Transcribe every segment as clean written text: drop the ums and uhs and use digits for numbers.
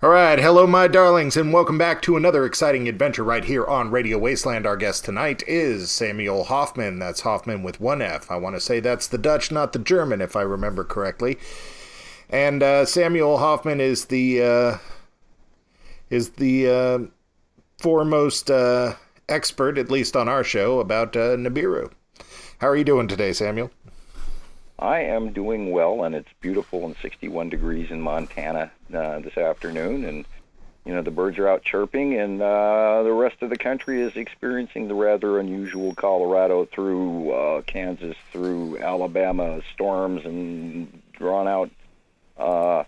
All right, hello, my darlings, and welcome back to another exciting adventure right here on Radio Wasteland. Our guest tonight is Samuel Hofman. That's Hofman with one F. I want to say that's the Dutch, not the German, if I remember correctly. And Samuel Hofman is the foremost expert, at least on our show, about Nibiru. How are you doing today, Samuel? I am doing well, and it's beautiful and 61 degrees in Montana this afternoon, and the birds are out chirping, and the rest of the country is experiencing the rather unusual Colorado through Kansas through Alabama storms and drawn out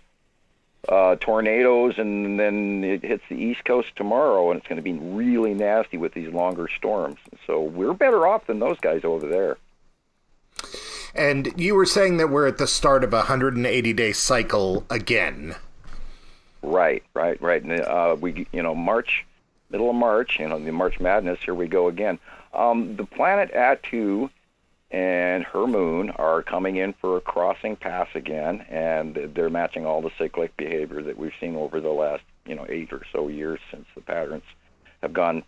tornadoes, and then it hits the East Coast tomorrow, and it's going to be really nasty with these longer storms. So we're better off than those guys over there. And you were saying that we're at the start of a 180-day cycle again. Right. And, March, middle of March, the March Madness, here we go again. The planet Atu and her moon are coming in for a crossing pass again, and they're matching all the cyclic behavior that we've seen over the last, 8 or so years since the patterns have gone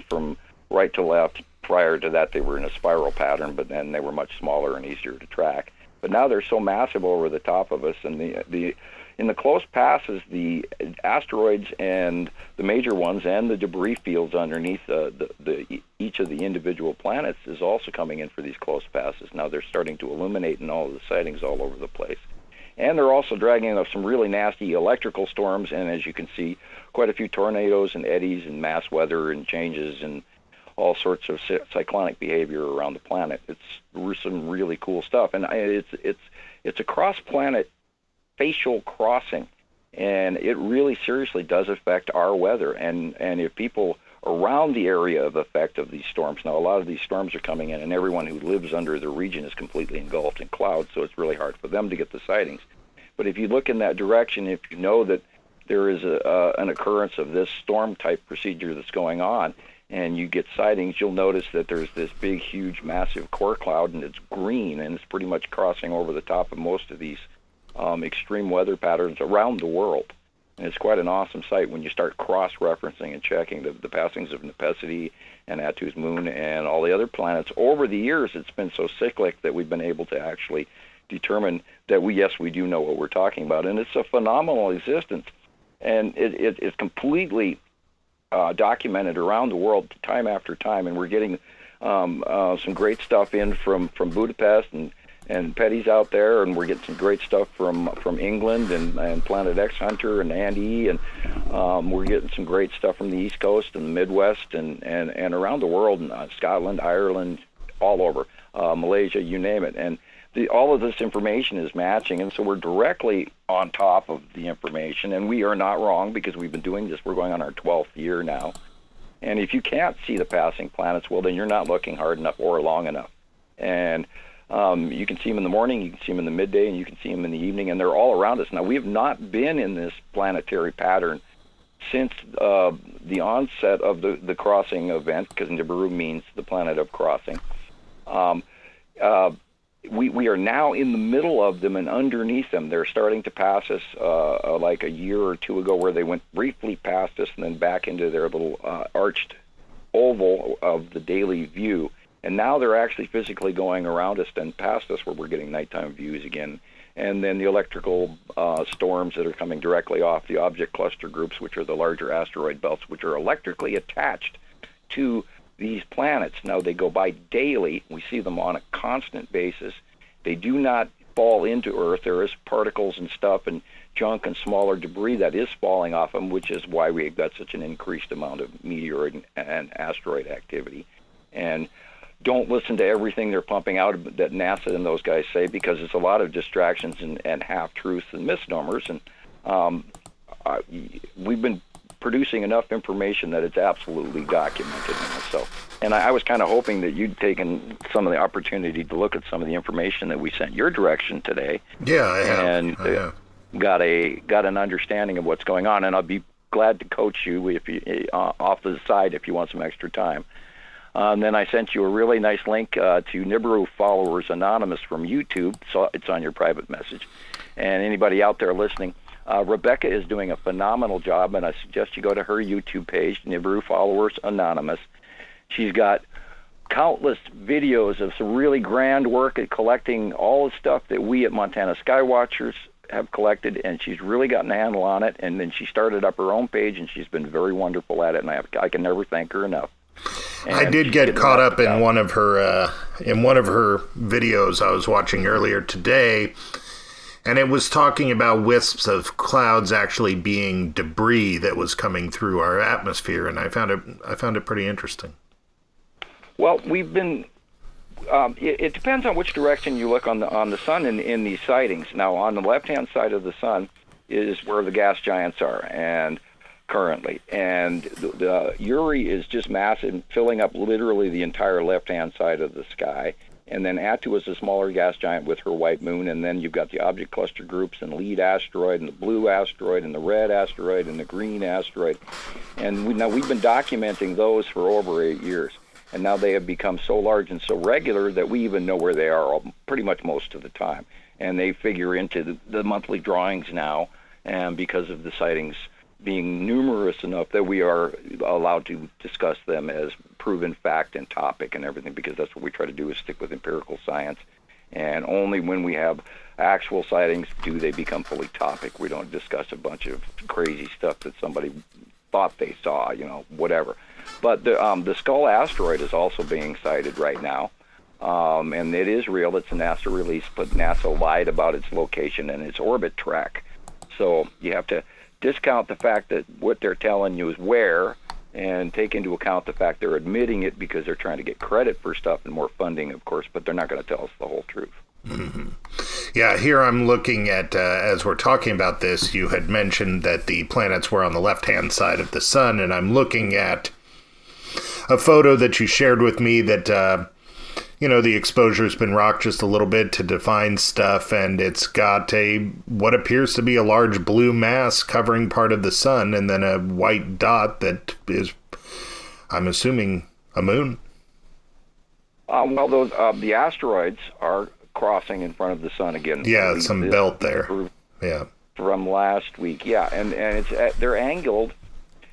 from right to left. Prior to that, they were in a spiral pattern, but then they were much smaller and easier to track. But now they're so massive over the top of us, and in the close passes, the asteroids and the major ones and the debris fields underneath each of the individual planets is also coming in for these close passes. Now they're starting to illuminate in all of the sightings all over the place. And they're also dragging up some really nasty electrical storms, and as you can see, quite a few tornadoes and eddies and mass weather and changes and all sorts of cyclonic behavior around the planet. It's some really cool stuff, and it's a cross-planet facial crossing, and it really seriously does affect our weather. And if people around the area of effect of these storms, now a lot of these storms are coming in, and everyone who lives under the region is completely engulfed in clouds, so it's really hard for them to get the sightings. But if you look in that direction, if you know that there is an occurrence of this storm-type procedure that's going on, and you get sightings, you'll notice that there's this big, huge, massive core cloud, and it's green, and it's pretty much crossing over the top of most of these extreme weather patterns around the world. And it's quite an awesome sight when you start cross-referencing and checking the passings of Nepenthe and Atu's moon and all the other planets. Over the years, it's been so cyclic that we've been able to actually determine that we do know what we're talking about, and it's a phenomenal existence. And it's completely documented around the world time after time, and we're getting some great stuff in from Budapest and Petty's out there, and we're getting some great stuff from England and Planet X Hunter and Andy, and we're getting some great stuff from the East Coast and the Midwest and around the world, and Scotland, Ireland, all over, Malaysia, you name it. And all of this information is matching, and so we're directly on top of the information, and we are not wrong because we've been doing this. We're going on our 12th year now. And if you can't see the passing planets, well, then you're not looking hard enough or long enough. And you can see them in the morning, you can see them in the midday, and you can see them in the evening, and they're all around us. Now, we have not been in this planetary pattern since the onset of the crossing event, because Nibiru means the planet of crossing. We are now in the middle of them, and underneath them, they're starting to pass us like a year or two ago, where they went briefly past us and then back into their little arched oval of the daily view. And now they're actually physically going around us and past us, where we're getting nighttime views again. And then the electrical storms that are coming directly off the object cluster groups, which are the larger asteroid belts, which are electrically attached to these planets. Now, they go by daily. We see them on a constant basis. They do not fall into Earth. There is particles and stuff and junk and smaller debris that is falling off them, which is why we've got such an increased amount of meteor and asteroid activity. And don't listen to everything they're pumping out that NASA and those guys say, because it's a lot of distractions and half-truths and misnomers. And we've been producing enough information that it's absolutely documented. And I was kind of hoping that you'd taken some of the opportunity to look at some of the information that we sent your direction today. Yeah, I have. And got an understanding of what's going on. And I'll be glad to coach you if you off the side if you want some extra time. Then I sent you a really nice link to Nibiru Followers Anonymous from YouTube, so it's on your private message. And anybody out there listening, Rebecca is doing a phenomenal job, and I suggest you go to her YouTube page, Nibiru Followers Anonymous. She's got countless videos of some really grand work at collecting all the stuff that we at Montana Skywatchers have collected, and she's really gotten a handle on it. And then she started up her own page, and she's been very wonderful at it, and I can never thank her enough. And I did get caught up in one of her videos I was watching earlier today, and it was talking about wisps of clouds actually being debris that was coming through our atmosphere, and I found it pretty interesting. Well, we've been. It depends on which direction you look on the sun in these sightings. Now, on the left-hand side of the sun is where the gas giants are, and currently, and the Uri is just massive, filling up literally the entire left-hand side of the sky. And then Attu is a smaller gas giant with her white moon, and then you've got the object cluster groups and lead asteroid and the blue asteroid and the red asteroid and the green asteroid. And we've been documenting those for over 8 years. And now they have become so large and so regular that we even know where they are pretty much most of the time. And they figure into the monthly drawings now, and because of the sightings being numerous enough that we are allowed to discuss them as proven fact and topic and everything, because that's what we try to do, is stick with empirical science. And only when we have actual sightings do they become fully topic. We don't discuss a bunch of crazy stuff that somebody thought they saw, whatever. But the Skull asteroid is also being sighted right now, and it is real. It's a NASA release, but NASA lied about its location and its orbit track. So you have to discount the fact that what they're telling you is where, and take into account the fact they're admitting it because they're trying to get credit for stuff and more funding, of course, but they're not going to tell us the whole truth. Mm-hmm. Yeah, here I'm looking at, as we're talking about this, you had mentioned that the planets were on the left-hand side of the sun, and I'm looking at a photo that you shared with me that, the exposure's been rocked just a little bit to define stuff, and it's got what appears to be a large blue mass covering part of the sun, and then a white dot that is, I'm assuming, a moon. The asteroids are crossing in front of the sun again. Yeah, some belt there. Yeah. From last week, yeah, and it's they're angled,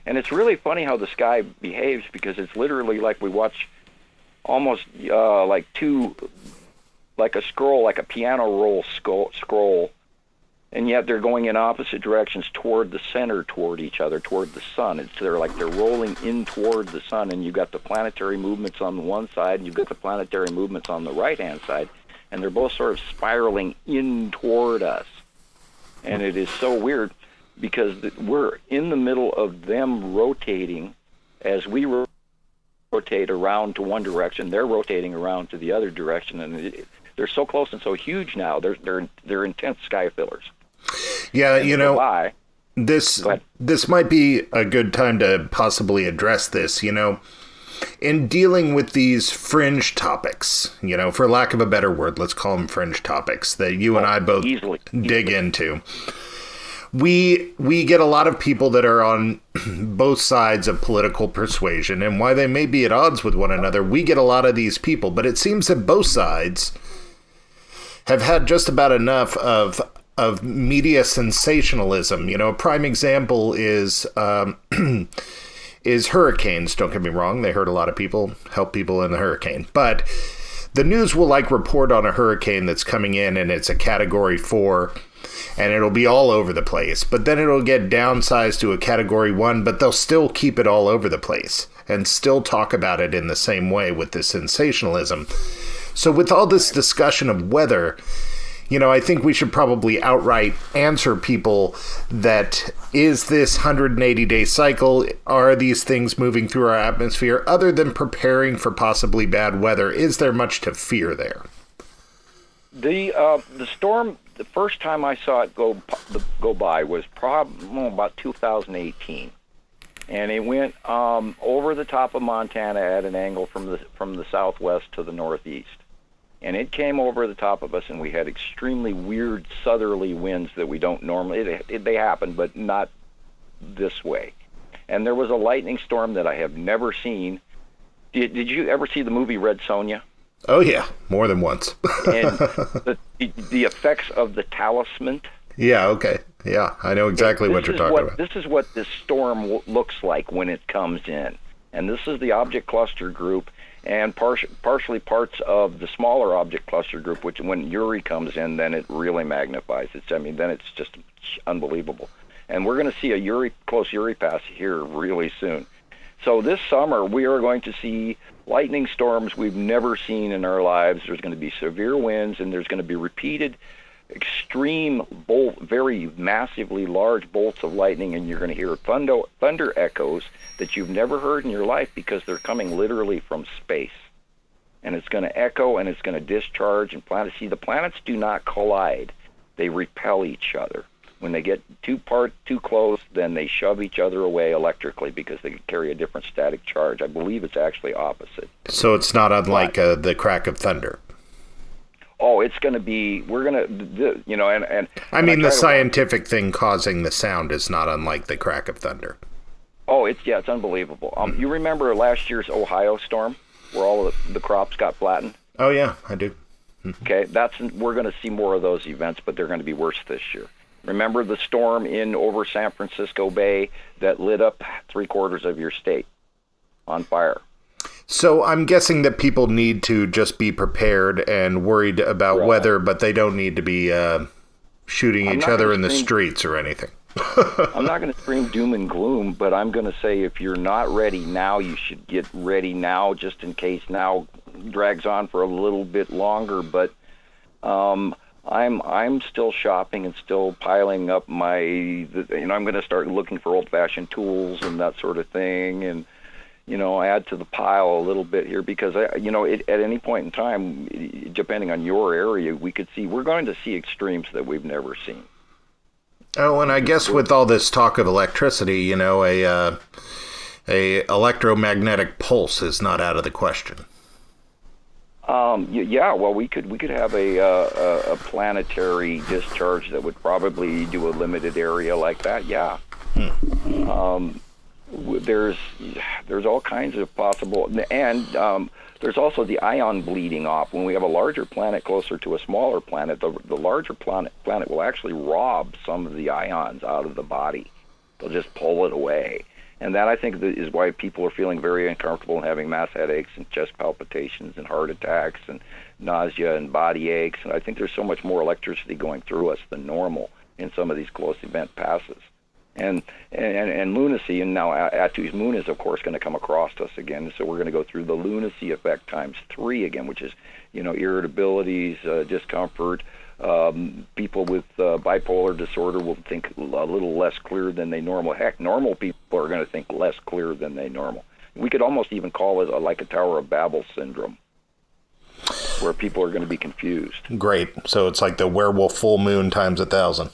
and it's really funny how the sky behaves, because it's literally like we watch almost like a scroll, like a piano roll scroll, and yet they're going in opposite directions toward the center, toward each other, toward the sun. They're rolling in toward the sun, and you've got the planetary movements on the one side, and you've got the planetary movements on the right-hand side, and they're both sort of spiraling in toward us. And it is so weird, because we're in the middle of them rotating as we rotate around to one direction. They're rotating around to the other direction, and they're so close and so huge now. They're intense sky fillers. Yeah, this might be a good time to possibly address this. In dealing with these fringe topics, for lack of a better word, let's call them fringe topics that you and I both dig into. We get a lot of people that are on both sides of political persuasion, and while they may be at odds with one another, we get a lot of these people. But it seems that both sides have had just about enough of media sensationalism. A prime example is hurricanes. Don't get me wrong; they hurt a lot of people, help people in the hurricane, but the news will report on a hurricane that's coming in, and it's a Category 4. And it'll be all over the place. But then it'll get downsized to a Category 1, but they'll still keep it all over the place and still talk about it in the same way with the sensationalism. So with all this discussion of weather, I think we should probably outright answer people that, is this 180-day cycle, are these things moving through our atmosphere? Other than preparing for possibly bad weather, is there much to fear there? The storm, the first time I saw it go by was probably about 2018, and it went over the top of Montana at an angle from the southwest to the northeast, and it came over the top of us, and we had extremely weird southerly winds that we don't normally. They happen, but not this way. And there was a lightning storm that I have never seen. Did you ever see the movie Red Sonja? Oh, yeah, more than once. And the effects of the talisman. Yeah, okay. Yeah, I know exactly what you're talking about. This is what this storm looks like when it comes in. And this is the object cluster group and partially parts of the smaller object cluster group, which when Uri comes in, then it really magnifies it. Then it's just unbelievable. And we're going to see a close Uri pass here really soon. So this summer, we are going to see lightning storms we've never seen in our lives. There's going to be severe winds, and there's going to be repeated extreme very massively large bolts of lightning, and you're going to hear thunder echoes that you've never heard in your life because they're coming literally from space. And it's going to echo, and it's going to discharge, and the planets do not collide. They repel each other. When they get too close, then they shove each other away electrically because they carry a different static charge. I believe it's actually opposite. So it's not unlike the crack of thunder. Oh, it's going to be, we're going to, and I mean, the scientific thing causing the sound is not unlike the crack of thunder. Oh, it's unbelievable. You remember last year's Ohio storm where all of the crops got flattened? Oh, yeah, I do. Okay, we're going to see more of those events, but they're going to be worse this year. Remember the storm over San Francisco Bay that lit up 3/4 of your state on fire? So I'm guessing that people need to just be prepared and worried about weather, but they don't need to be shooting each other in the streets or anything. I'm not going to scream doom and gloom, but I'm going to say if you're not ready now, you should get ready now, just in case now drags on for a little bit longer. But I'm still shopping and still piling up I'm going to start looking for old-fashioned tools and that sort of thing, and add to the pile a little bit here because, at any point in time, depending on your area, we're going to see extremes that we've never seen. Oh, and I guess with all this talk of electricity, a electromagnetic pulse is not out of the question. Yeah, well, we could have a planetary discharge that would probably do a limited area like that, yeah. There's all kinds of possible, and there's also the ion bleeding off. When we have a larger planet closer to a smaller planet, the larger planet will actually rob some of the ions out of the body. They'll just pull it away. And that, I think, is why people are feeling very uncomfortable and having mass headaches and chest palpitations and heart attacks and nausea and body aches. And I think there's so much more electricity going through us than normal in some of these close event passes. And lunacy, and now Atu's moon is, of course, going to come across us again. So we're going to go through the lunacy effect times 3 again, which is, irritabilities, discomfort. People with bipolar disorder will think a little less clear than they normal. Heck, normal people are going to think less clear than they normal. We could almost even call it like a Tower of Babel syndrome, where people are going to be confused. Great. So it's like the werewolf full moon times 1,000.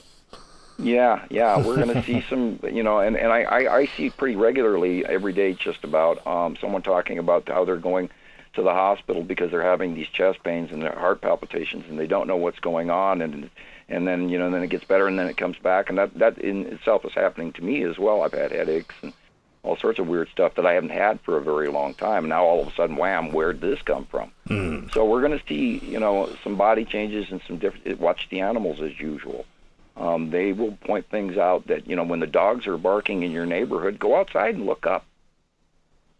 Yeah, we're going to see some, and I see pretty regularly every day just about someone talking about how they're going to the hospital because they're having these chest pains and their heart palpitations and they don't know what's going on, and then then it gets better and then it comes back, and that in itself is happening to me as well. I've had headaches and all sorts of weird stuff that I haven't had for a very long time. Now all of a sudden, wham, where'd this come from? So we're going to see some body changes and some different. Watch the animals as usual. They will point things out that, when the dogs are barking in your neighborhood, go outside and look up,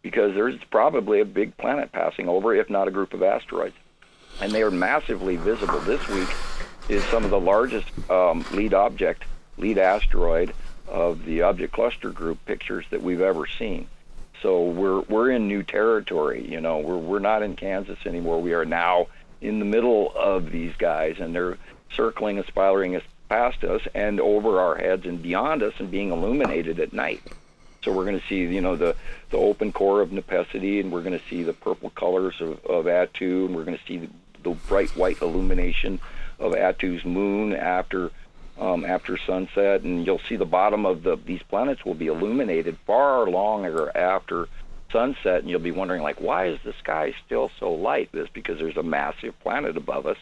because there's probably a big planet passing over, if not a group of asteroids. And they are massively visible. This week is some of the largest lead asteroid of the object cluster group pictures that we've ever seen. So we're in new territory. We're not in Kansas anymore. We are now in the middle of these guys, and they're circling and spiraling us past us and over our heads and beyond us and being illuminated at night. So we're going to see, the open core of Nepenthe, and we're going to see the purple colors of Atu, and we're going to see the bright white illumination of Atu's moon after sunset, and you'll see the bottom of these planets will be illuminated far longer after sunset, and you'll be wondering, why is the sky still so light? This because there's a massive planet above us,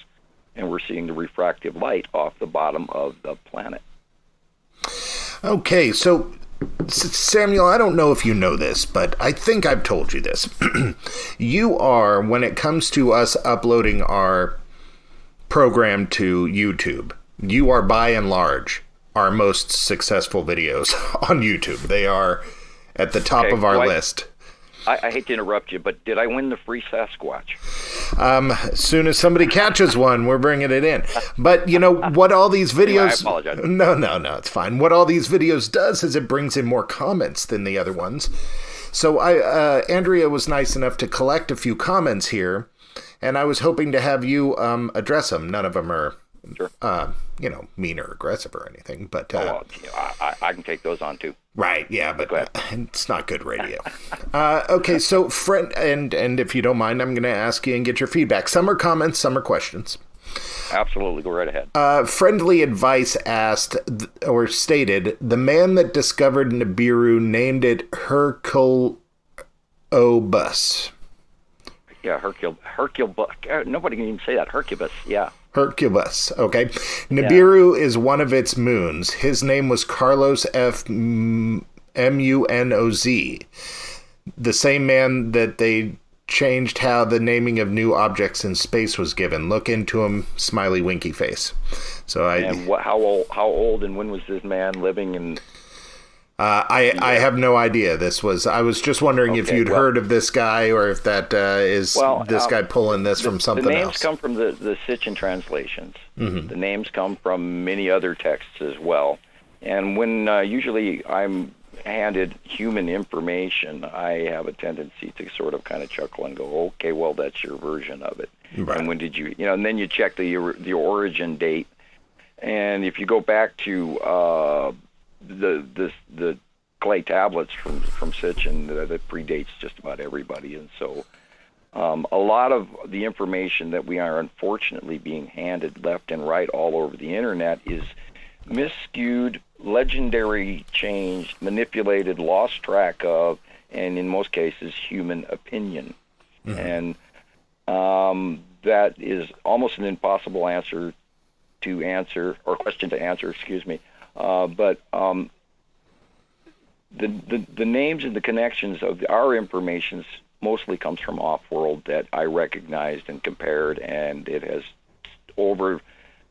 and we're seeing the refractive light off the bottom of the planet. Okay, so Samuel, I don't know if you know this, but I think I've told you this. You are, when it comes to us uploading our program to YouTube, you are by and large our most successful videos on YouTube. They are at the top of our list. I hate to interrupt you, but did I win the free Sasquatch? As soon as somebody catches one, we're bringing it in. But you know what all these videos... Anyway, I apologize. No, it's fine. What all these videos does is it brings in more comments than the other ones. So Andrea was nice enough to collect a few comments here, and I was hoping to have you address them. None of them are... Sure. Mean or aggressive or anything, but I can take those on too. Right, yeah, but it's not good radio. Okay, so friend, and if you don't mind, I'm going to ask you and get your feedback. Some are comments, some are questions. Absolutely, go right ahead. Friendly Advice asked or stated, the man that discovered Nibiru named it Herculobus. Yeah, Herculobus. Nobody can even say that. Herculobus, yeah. Herculobus, okay. Nibiru is one of its moons. His name was Carlos F. Munoz, the same man that they changed how the naming of new objects in space was given. Look into him, smiley winky face. So how old and when was this man living in? I have no idea. I was just wondering if you'd heard of this guy or if that is this guy pulling this from something else. The names come from the Sitchin translations. Mm-hmm. The names come from many other texts as well. And when usually I'm handed human information, I have a tendency to sort of kind of chuckle and go, okay, well, that's your version of it. Right. And when did you and then you check the origin date. And if you go back to the clay tablets from Sitchin, that predates just about everybody, and so a lot of the information that we are unfortunately being handed left and right all over the internet is miscued, legendary, changed, manipulated, lost track of, and in most cases human opinion. Mm-hmm. And that is almost an impossible question to answer, excuse me. But the names and the connections of our information mostly comes from off-world that I recognized and compared, and it has, over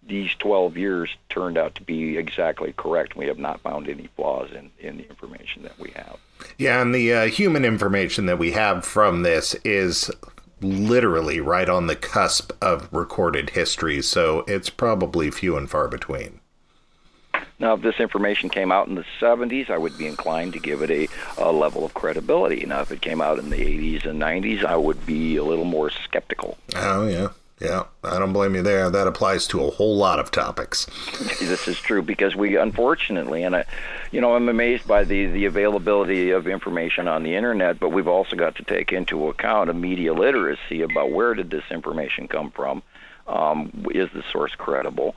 these 12 years, turned out to be exactly correct. We have not found any flaws in the information that we have. Yeah, and the human information that we have from this is literally right on the cusp of recorded history, so it's probably few and far between. Now, if this information came out in the 70s, I would be inclined to give it a level of credibility. Now, if it came out in the 80s and 90s, I would be a little more skeptical. Oh, yeah. Yeah, I don't blame you there. That applies to a whole lot of topics. This is true because we, unfortunately, and I'm amazed by the availability of information on the internet, but we've also got to take into account a media literacy about where did this information come from. Is the source credible?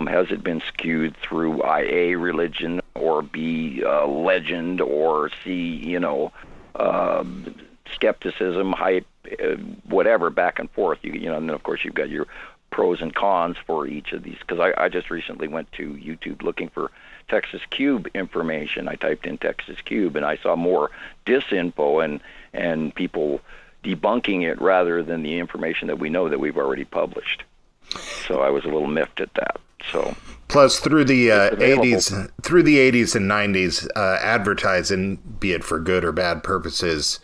Has it been skewed through A, religion, or B, legend, or C, skepticism, hype, whatever, back and forth. And then of course you've got your pros and cons for each of these. Because I just recently went to YouTube looking for Texas Cube information. I typed in Texas Cube, and I saw more disinfo and people debunking it rather than the information that we know that we've already published. So I was a little miffed at that. So plus through the 80s and 90s, advertising, be it for good or bad purposes,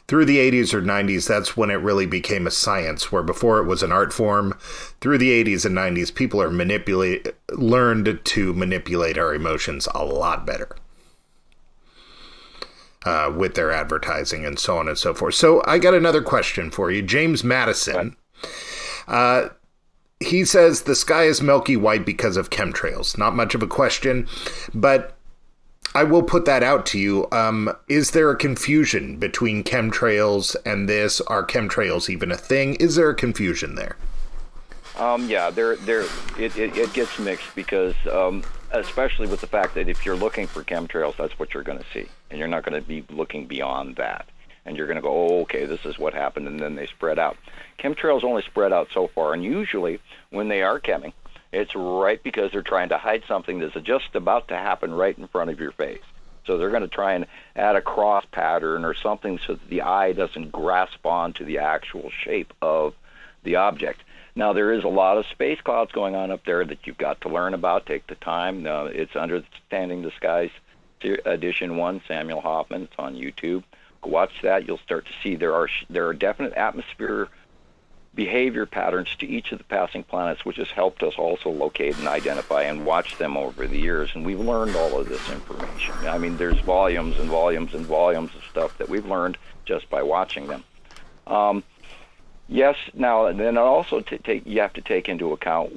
through the 80s or 90s, that's when it really became a science, where before it was an art form. Through the 80s and 90s, people are learned to manipulate our emotions a lot better with their advertising and so on and so forth. So I got another question for you. James Madison, he says the sky is milky white because of chemtrails. Not much of a question, but I will put that out to you. Is there a confusion between chemtrails and this? Are chemtrails even a thing? Is there a confusion there? Yeah, it gets mixed because, especially with the fact that if you're looking for chemtrails, that's what you're going to see, and you're not going to be looking beyond that. And you're going to go, oh, okay, this is what happened, and then they spread out. Chemtrails only spread out so far, and usually when they are chemming, it's right because they're trying to hide something that's just about to happen right in front of your face. So they're going to try and add a cross pattern or something so that the eye doesn't grasp onto the actual shape of the object. Now, there is a lot of space clouds going on up there that you've got to learn about. Take the time. It's Understanding the Skies Edition 1, Samuel Hofman. It's on YouTube. Go watch that. You'll start to see there are definite atmosphere behavior patterns to each of the passing planets, which has helped us also locate and identify and watch them over the years. And we've learned all of this information. I mean, there's volumes and volumes and volumes of stuff that we've learned just by watching them. Yes. Now, and then also you have to take into account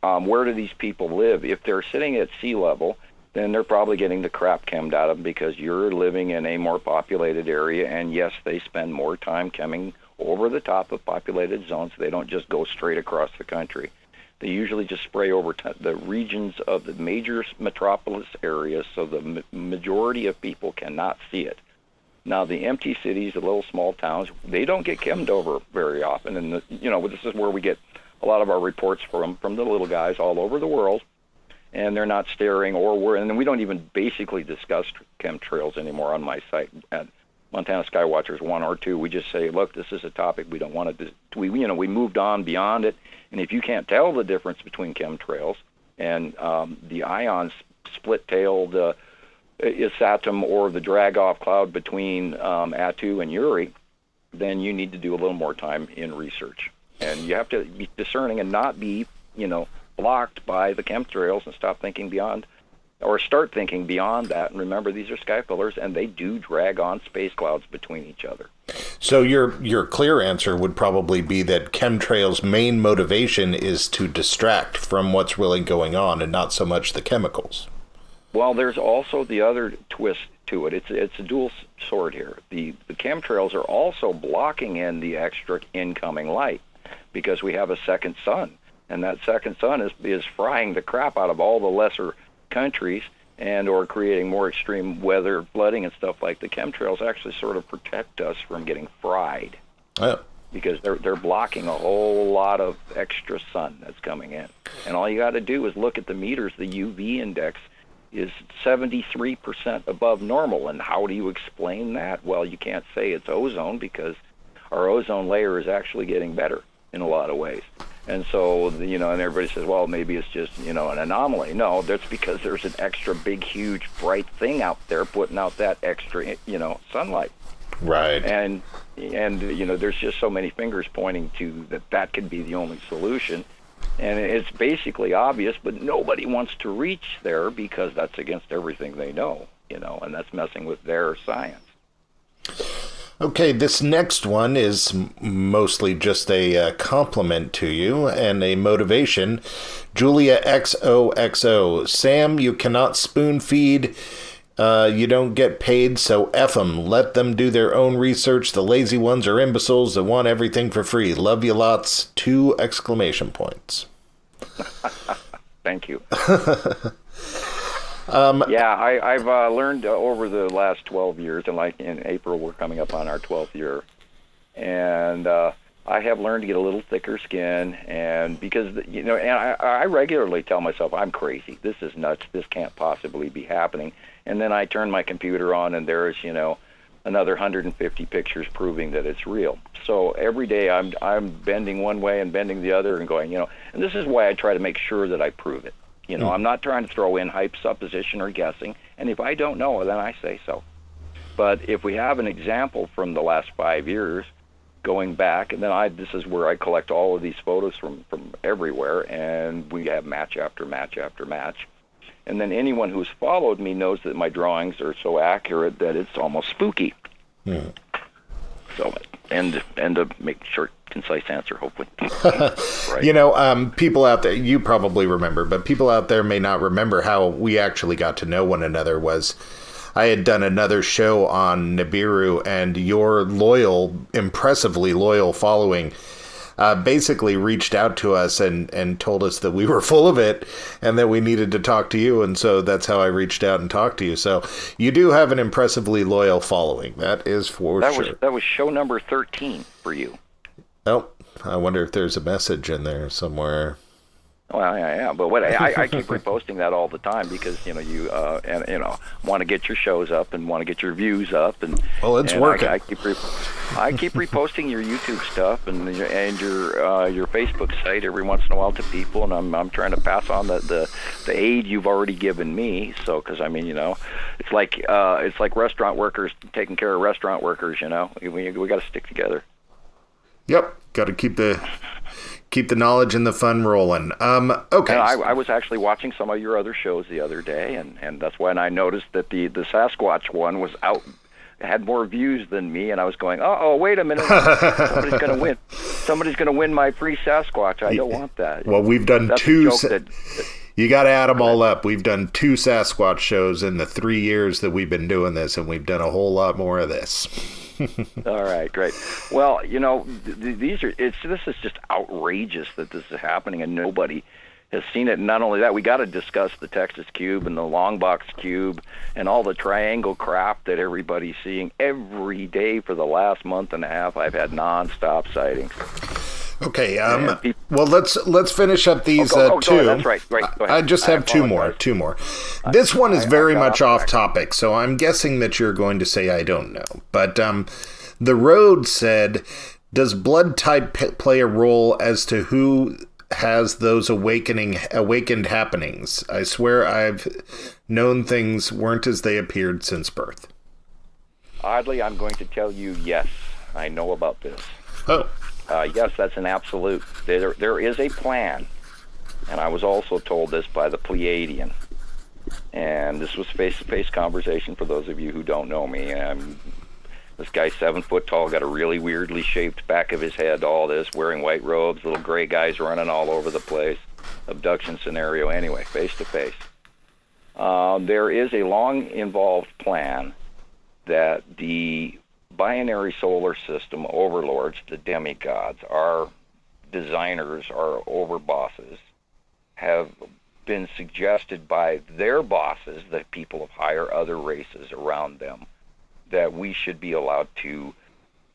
where do these people live. If they're sitting at sea level, then they're probably getting the crap chemmed out of them because you're living in a more populated area. And yes, they spend more time coming over the top of populated zones. They don't just go straight across the country. They usually just spray over the regions of the major metropolis areas, so the majority of people cannot see it. Now, the empty cities, the little small towns, they don't get chemmed over very often. And, this is where we get a lot of our reports from the little guys all over the world. And they're not staring and we don't even basically discuss chemtrails anymore on my site at Montana Skywatchers 1 or 2. We just say, look, this is a topic we don't want to, we moved on beyond it. And if you can't tell the difference between chemtrails and the ions split-tailed Isatum or the drag-off cloud between Attu and Uri, then you need to do a little more time in research. And you have to be discerning and not be, blocked by the chemtrails and start thinking beyond that. And remember, these are sky fillers, and they do drag on space clouds between each other. So your clear answer would probably be that chemtrails' main motivation is to distract from what's really going on and not so much the chemicals. Well, there's also the other twist to it. It's a dual sword here. The chemtrails are also blocking in the extra incoming light because we have a second sun. And that second sun is frying the crap out of all the lesser countries and or creating more extreme weather, flooding, and stuff like the chemtrails actually sort of protect us from getting fried. Oh. Because they're blocking a whole lot of extra sun that's coming in. And all you got to do is look at the meters. The UV index is 73% above normal. And how do you explain that? Well, you can't say it's ozone because our ozone layer is actually getting better in a lot of ways. And so, and everybody says, well, maybe it's just, an anomaly. No, that's because there's an extra big, huge, bright thing out there putting out that extra, sunlight. Right. And there's just so many fingers pointing to that could be the only solution. And it's basically obvious, but nobody wants to reach there because that's against everything they know, and that's messing with their science. Okay, this next one is mostly just a compliment to you and a motivation. Julia XOXO. Sam, you cannot spoon feed. You don't get paid, so F them. Let them do their own research. The lazy ones are imbeciles that want everything for free. Love you lots. 2 exclamation points. Thank you. I've learned over the last 12 years, and like in April, we're coming up on our 12th year. And I have learned to get a little thicker skin, and because, and I regularly tell myself, I'm crazy. This is nuts. This can't possibly be happening. And then I turn my computer on, and there's, another 150 pictures proving that it's real. So every day I'm bending one way and bending the other and going, and this is why I try to make sure that I prove it. I'm not trying to throw in hype, supposition, or guessing. And if I don't know, then I say so. But if we have an example from the last 5 years going back, and then this is where I collect all of these photos from everywhere, and we have match after match after match. And then anyone who's followed me knows that my drawings are so accurate that it's almost spooky. Hmm. So, and to make short, concise answer, hopefully. Right. People out there, you probably remember, but people out there may not remember how we actually got to know one another. I had done another show on Nibiru, and your impressively loyal following basically reached out to us and told us that we were full of it and that we needed to talk to you. And so that's how I reached out and talked to you. So you do have an impressively loyal following. That is for sure. That was show number 13 for you. Oh, I wonder if there's a message in there somewhere. Well, yeah, but I keep reposting that all the time because you want to get your shows up and want to get your views up, and well, it's working. I keep reposting your YouTube stuff and your Facebook site every once in a while to people, and I'm trying to pass on the aid you've already given me. So because it's like restaurant workers taking care of restaurant workers. We got to stick together. Yep, got to keep the knowledge and the fun rolling. Okay. And I was actually watching some of your other shows the other day, and that's when I noticed that the Sasquatch one was out, had more views than me, and I was going, oh, wait a minute, somebody's going to win. Somebody's going to win my free Sasquatch. I don't want that. Well, we've done two. You got to add them all up. We've done 2 Sasquatch shows in the 3 years that we've been doing this, and we've done a whole lot more of this. All right, great. Well, this is just outrageous that this is happening and nobody has seen it. And not only that, we got to discuss the Texas Cube and the Long Box Cube and all the triangle crap that everybody's seeing every day for the last month and a half. I've had nonstop sightings. Okay. Well, let's finish up these two. That's right. Go ahead. I just have two more. This one is very much off topic, so I'm guessing that you're going to say I don't know. But the Road said, "Does blood type play a role as to who has those awakened happenings? I swear I've known things weren't as they appeared since birth." Oddly, I'm going to tell you yes. I know about this. Oh. Yes, that's an absolute. There is a plan, and I was also told this by the Pleiadian. And this was face-to-face conversation for those of you who don't know me. This guy's 7 foot tall, got a really weirdly shaped back of his head, all this, wearing white robes, little gray guys running all over the place. Abduction scenario, anyway, face-to-face. There is a long-involved plan that the binary solar system overlords, the demigods, our designers, our overbosses, have been suggested by their bosses, the people of higher other races around them, that we should be allowed to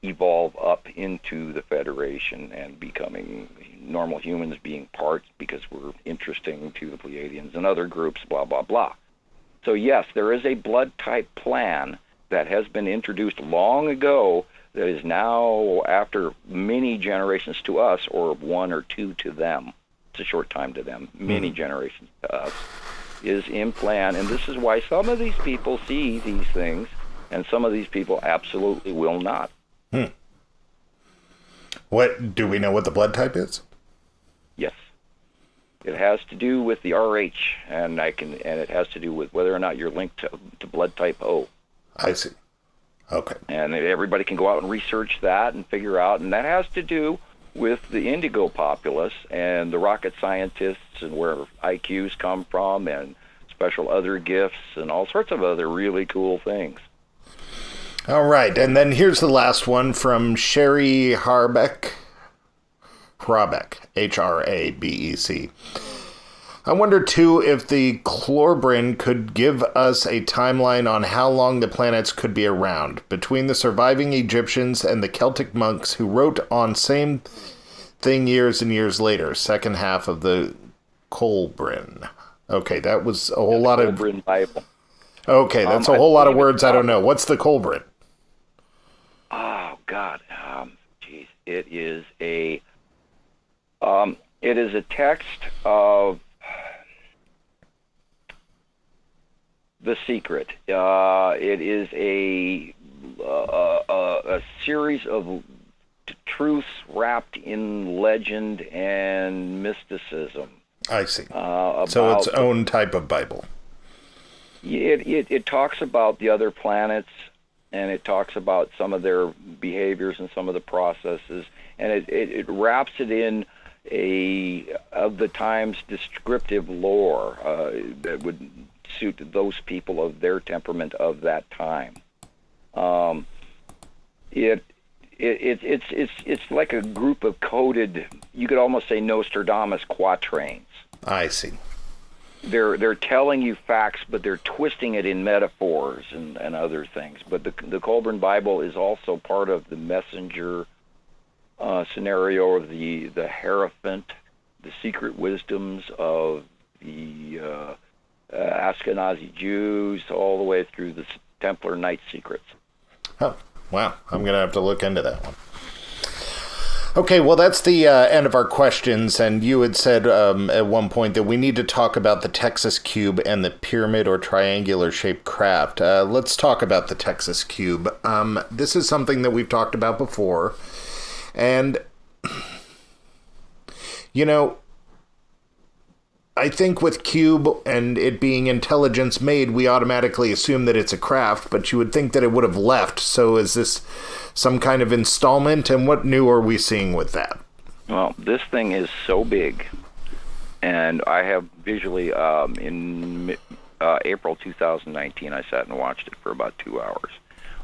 evolve up into the Federation and becoming normal humans, being parts because we're interesting to the Pleiadians and other groups, blah, blah, blah. So yes, there is a blood type plan that has been introduced long ago that is now, after many generations to us, or 1 or 2 to them, it's a short time to them, many generations to us, is in plan. And this is why some of these people see these things, and some of these people absolutely will not. What do we know what the blood type is? Yes. It has to do with the RH, and it has to do with whether or not you're linked to blood type O. I see. Okay. And everybody can go out and research that and figure out, and that has to do with the indigo populace and the rocket scientists and where IQs come from and special other gifts and all sorts of other really cool things. All right, and then here's the last one from Sherry Harbeck, H-R-A-B-E-C. I wonder, too, if the Clorbrin could give us a timeline on how long the planets could be around, between the surviving Egyptians and the Celtic monks who wrote on same thing years and years later, second half of the Clorbrin. Okay, that was a whole lot of... Clorbrin Bible. Okay, that's a whole lot of words I don't know. What's the Clorbrin? Oh, God. Geez. It is a text of The Secret. It is a series of truths wrapped in legend and mysticism. I see. So it's own type of Bible. It talks about the other planets, and it talks about some of their behaviors and some of the processes, and it wraps it in of the time's descriptive lore that would suit those people of their temperament of that time. It's like a group of coded, you could almost say Nostradamus quatrains. I see. They're telling you facts, but they're twisting it in metaphors and other things. But the Clorbrin Bible is also part of the messenger scenario of the Hierophant, the secret wisdoms of the Ashkenazi Jews, all the way through the Templar Knight secrets. Oh, wow. I'm going to have to look into that one. Okay, well, that's the end of our questions, and you had said at one point that we need to talk about the Texas Cube and the pyramid or triangular-shaped craft. Let's talk about the Texas Cube. This is something that we've talked about before, and, you know, I think with cube and it being intelligence made, we automatically assume that it's a craft, but you would think that it would have left. So is this some kind of installment, and what new are we seeing with that? Well, this thing is so big, and I have visually, in April 2019, I sat and watched it for about 2 hours,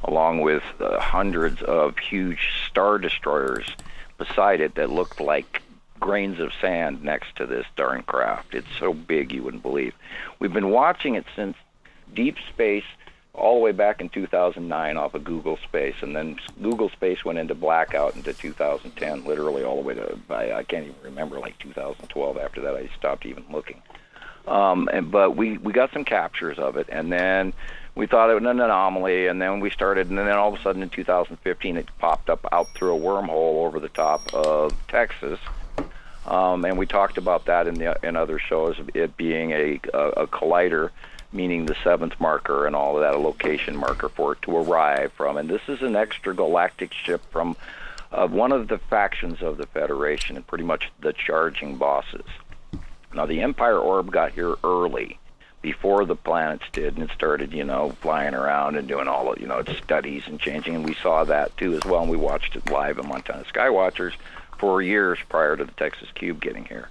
along with hundreds of huge star destroyers beside it that looked like grains of sand next to this darn craft. It's so big you wouldn't believe. We've been watching it since deep space, all the way back in 2009 off of Google Space, and then Google Space went into blackout into 2010, literally all the way to, I can't even remember, like 2012. After that, I stopped even looking. But we got some captures of it, and then we thought it was an anomaly, and then we started, and then all of a sudden in 2015 it popped up out through a wormhole over the top of Texas. And we talked about that in other shows, it being a collider, meaning the seventh marker and all of that, a location marker for it to arrive from. And this is an extragalactic ship from one of the factions of the Federation, and pretty much the charging bosses. Now, the Empire orb got here early, before the planets did, and it started, flying around and doing all of, its studies and changing, and we saw that too as well, and we watched it live in Montana Skywatchers for years prior to the Texas Cube getting here.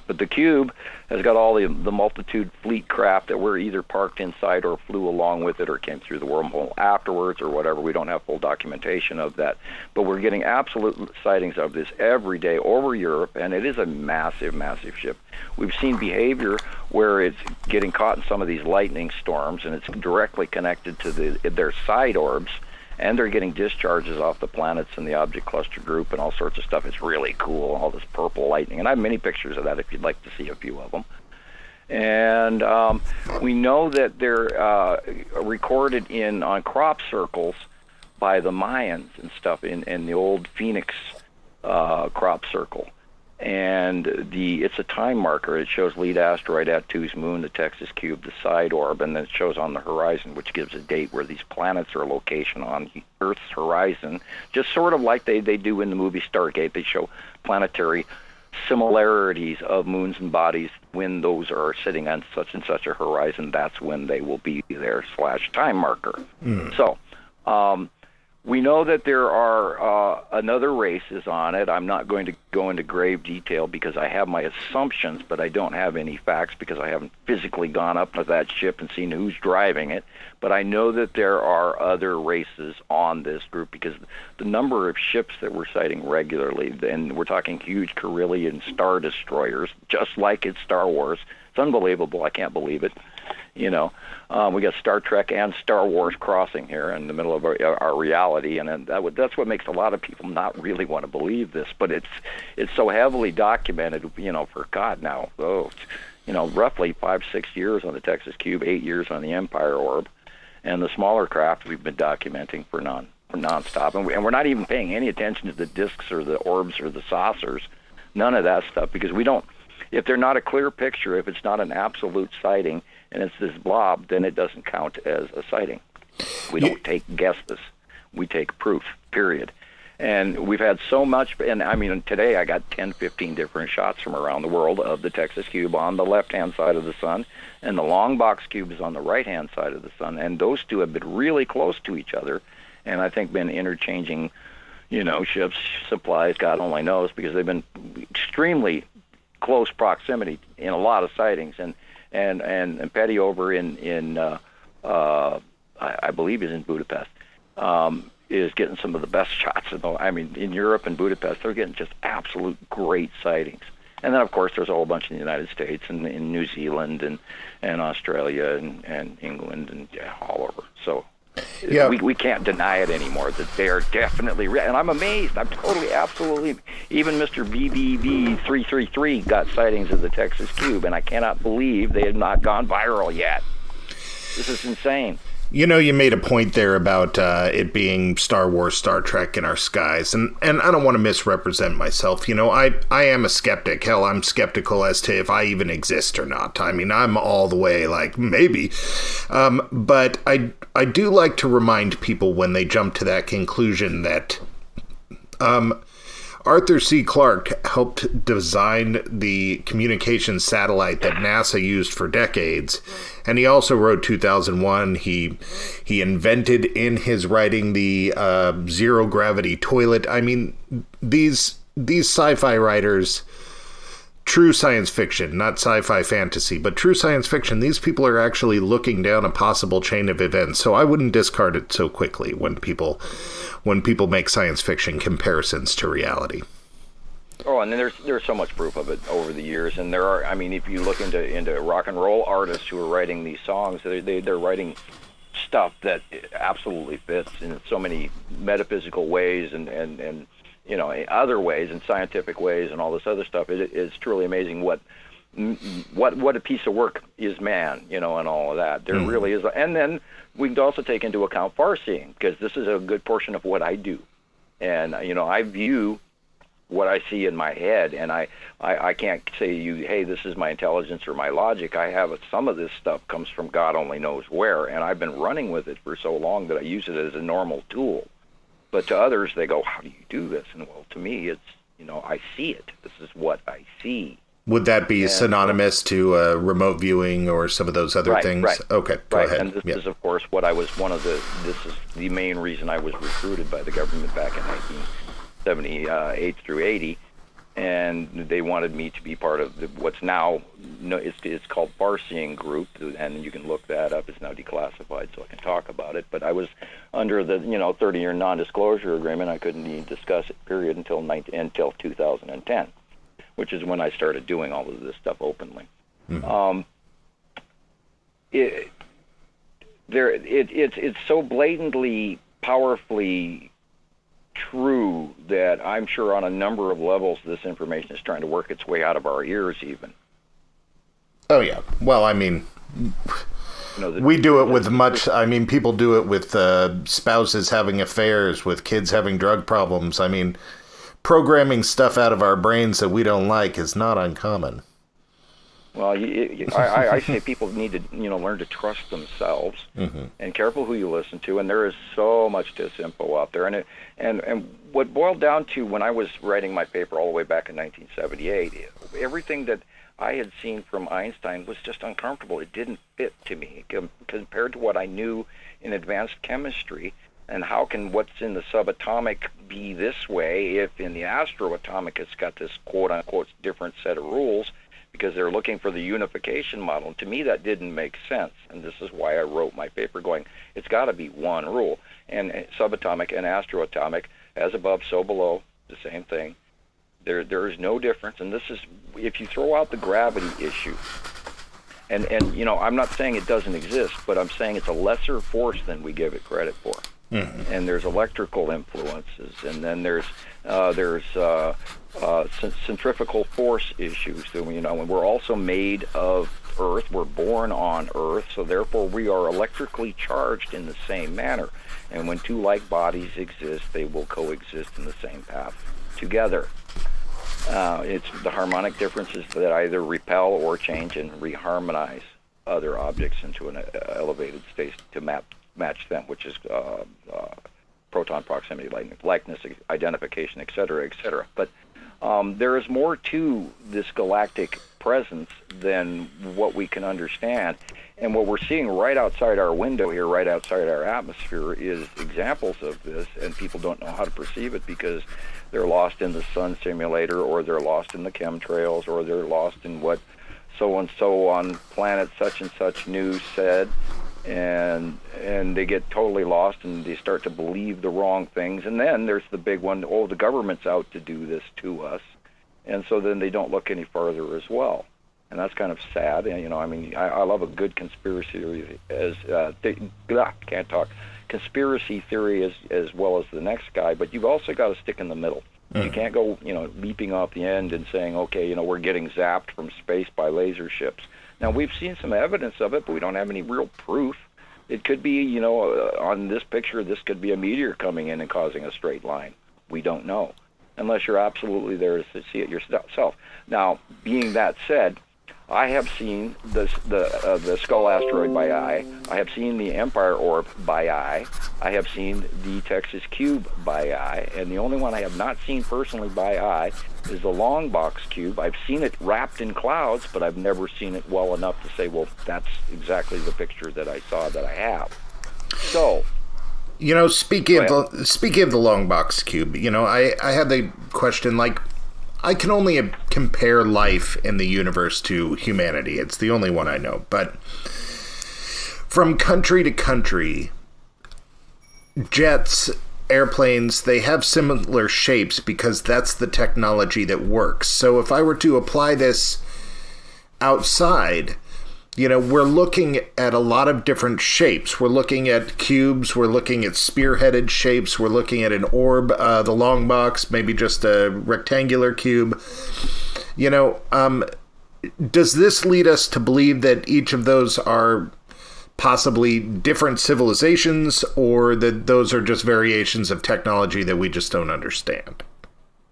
But the Cube has got all the multitude fleet craft that were either parked inside or flew along with it or came through the wormhole afterwards or whatever. We don't have full documentation of that. But we're getting absolute sightings of this every day over Europe, and it is a massive, massive ship. We've seen behavior where it's getting caught in some of these lightning storms, and it's directly connected to their side orbs, and they're getting discharges off the planets and the object cluster group and all sorts of stuff. It's really cool, all this purple lightning. And I have many pictures of that if you'd like to see a few of them. And we know that they're recorded on crop circles by the Mayans and stuff in the old Phoenix crop circle. And it's a time marker. It shows lead asteroid at 2's moon, the Texas Cube, the side orb, and then it shows on the horizon, which gives a date where these planets are a location on Earth's horizon, just sort of like they do in the movie Stargate. They show planetary similarities of moons and bodies. When those are sitting on such and such a horizon, that's when they will be there / time marker. So, we know that there are another races on it. I'm not going to go into grave detail because I have my assumptions, but I don't have any facts because I haven't physically gone up to that ship and seen who's driving it. But I know that there are other races on this group because the number of ships that we're sighting regularly, and we're talking huge Carillion star destroyers, just like it's Star Wars. It's unbelievable. I can't believe it. We got Star Trek and Star Wars crossing here in the middle of our reality, and that's what makes a lot of people not really want to believe this. But it's so heavily documented, for God now, roughly 5-6 years on the Texas Cube, 8 years on the Empire orb, and the smaller craft we've been documenting for nonstop, and we're not even paying any attention to the discs or the orbs or the saucers, none of that stuff, because we don't. If they're not a clear picture, if it's not an absolute sighting, and it's this blob, then it doesn't count as a sighting. We don't take guesses. We take proof, period. And we've had so much, and I mean, today I got 10, 15 different shots from around the world of the Texas Cube on the left-hand side of the sun, and the long box cube is on the right-hand side of the sun, and those two have been really close to each other, and I think been interchanging, ships, supplies, God only knows, because they've been extremely close proximity in a lot of sightings, and Petty over in I believe is in Budapest, is getting some of the best shots. In Europe and Budapest, they're getting just absolute great sightings. And then, of course, there's a whole bunch in the United States and in New Zealand and Australia and England and all over. So Yeah. We can't deny it anymore, that they are definitely real. And I'm amazed. I'm totally, absolutely. Even Mr. BBB333 got sightings of the Texas Cube, and I cannot believe they have not gone viral yet. This is insane. You know, you made a point there about it being Star Wars, Star Trek in our skies, and I don't want to misrepresent myself. You know, I am a skeptic. Hell, I'm skeptical as to if I even exist or not. I mean, I'm all the way like, maybe. But I do like to remind people when they jump to that conclusion that Arthur C. Clarke helped design the communications satellite that NASA used for decades, and he also wrote 2001. He invented in his writing the zero gravity toilet. I mean, these sci-fi writers, true science fiction, not sci-fi fantasy, but true science fiction, these people are actually looking down a possible chain of events. So I wouldn't discard it so quickly when people make science fiction comparisons to reality. Oh, and then there's so much proof of it over the years, and there are. I mean, if you look into rock and roll artists who are writing these songs, they're writing stuff that absolutely fits in so many metaphysical ways and you know, other ways and scientific ways and all this other stuff. It is truly amazing what a piece of work is, man, you know, and all of that. There really is. And then we can also take into account far-seeing, because this is a good portion of what I do. And, you know, I view what I see in my head, and I can't say to you, hey, this is my intelligence or my logic. I have some of this stuff comes from God only knows where, and I've been running with it for so long that I use it as a normal tool. But to others, they go, how do you do this? And, well, to me, it's, you know, I see it. This is what I see. Would that be synonymous to remote viewing or some of those other things? Right. Okay, go ahead. And this is, of course, this is the main reason I was recruited by the government back in 1978 through 80. And they wanted me to be part of what's now, it's called Far-Seeing Group, and you can look that up. It's now declassified, so I can talk about it. But I was under the 30-year non-disclosure agreement. I couldn't even discuss it, period, until 2010, which is when I started doing all of this stuff openly. Mm-hmm. It's so blatantly, powerfully true that I'm sure on a number of levels this information is trying to work its way out of our ears even. Oh, yeah. Well, I mean, we do it with much... I mean, people do it with spouses having affairs, with kids having drug problems. I mean, programming stuff out of our brains that we don't like is not uncommon. Well, I say people need to, learn to trust themselves and careful who you listen to. And there is so much disinfo out there. And what boiled down to when I was writing my paper all the way back in 1978, everything that I had seen from Einstein was just uncomfortable. It didn't fit to me compared to what I knew in advanced chemistry. And how can what's in the subatomic be this way if in the astroatomic it's got this quote-unquote different set of rules? Because they're looking for the unification model. And to me, that didn't make sense. And this is why I wrote my paper going, it's got to be one rule. And subatomic and astroatomic, as above, so below, the same thing. There is no difference. And this is, if you throw out the gravity issue, and I'm not saying it doesn't exist, but I'm saying it's a lesser force than we give it credit for. Mm-hmm. And there's electrical influences, and then there's centrifugal force issues. And we're also made of Earth. We're born on Earth, so therefore we are electrically charged in the same manner. And when two like bodies exist, they will coexist in the same path together. It's the harmonic differences that either repel or change and reharmonize other objects into an elevated state to match them, which is proton proximity, likeness, identification, et cetera, et cetera. But there is more to this galactic presence than what we can understand. And what we're seeing right outside our window here, right outside our atmosphere, is examples of this, and people don't know how to perceive it because they're lost in the sun simulator, or they're lost in the chemtrails, or they're lost in what so-and-so on planet such-and-such news said. And they get totally lost, and they start to believe the wrong things. And then there's the big one, the government's out to do this to us. And so then they don't look any farther as well. And that's kind of sad. And, I love a good conspiracy conspiracy theory as well as the next guy, but you've also got to stick in the middle. You can't go, leaping off the end and saying, okay, we're getting zapped from space by laser ships. Now, we've seen some evidence of it, but we don't have any real proof. It could be, on this picture, this could be a meteor coming in and causing a straight line. We don't know, unless you're absolutely there to see it yourself. Now, being that said, I have seen the Skull Asteroid by eye. I have seen the Empire Orb by eye. I have seen the Texas Cube by eye. And the only one I have not seen personally by eye is the Long Box Cube. I've seen it wrapped in clouds, but I've never seen it well enough to say, well, that's exactly the picture that I saw that I have. So, speaking of the Long Box Cube, I had the question, I can only compare life in the universe to humanity. It's the only one I know. But from country to country, jets, airplanes, they have similar shapes because that's the technology that works. So if I were to apply this outside, we're looking at a lot of different shapes. We're looking at cubes. We're looking at spearheaded shapes. We're looking at an orb, the long box, maybe just a rectangular cube. Does this lead us to believe that each of those are possibly different civilizations, or that those are just variations of technology that we just don't understand?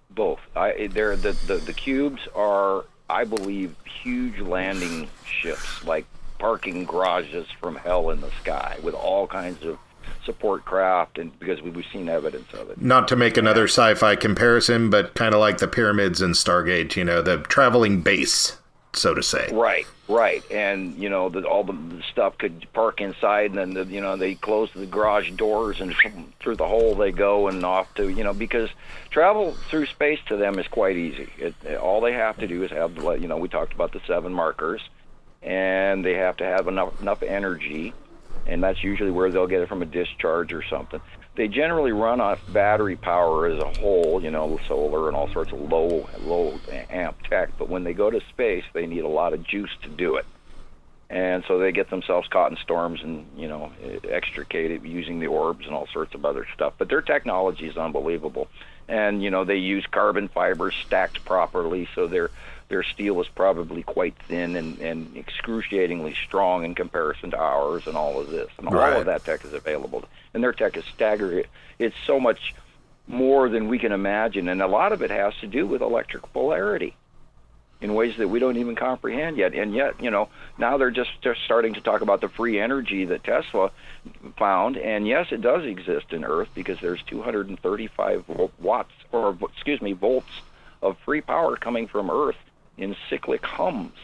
Both. The cubes are, I believe, huge landing ships, like parking garages from hell in the sky with all kinds of support craft, and because we've seen evidence of it. Not to make another sci-fi comparison, but kind of like the pyramids in Stargate, the traveling base, so to say. Right. And, all the stuff could park inside, and then, they close the garage doors, and through the hole they go and off to, because travel through space to them is quite easy. All they have to do is have, we talked about the 7 markers, and they have to have enough energy, and that's usually where they'll get it from a discharge or something. They generally run off battery power as a whole, solar and all sorts of low amp tech. But when they go to space, they need a lot of juice to do it. And so they get themselves caught in storms and, extricate it using the orbs and all sorts of other stuff. But their technology is unbelievable. And, they use carbon fibers stacked properly, so their steel is probably quite thin and excruciatingly strong in comparison to ours and all of this. And all of that tech is available. And their tech is staggering. It's so much more than we can imagine. And a lot of it has to do with electric polarity in ways that we don't even comprehend yet. And yet, now they're just starting to talk about the free energy that Tesla found. And yes, it does exist in Earth because there's 235 volts of free power coming from Earth in cyclic hums.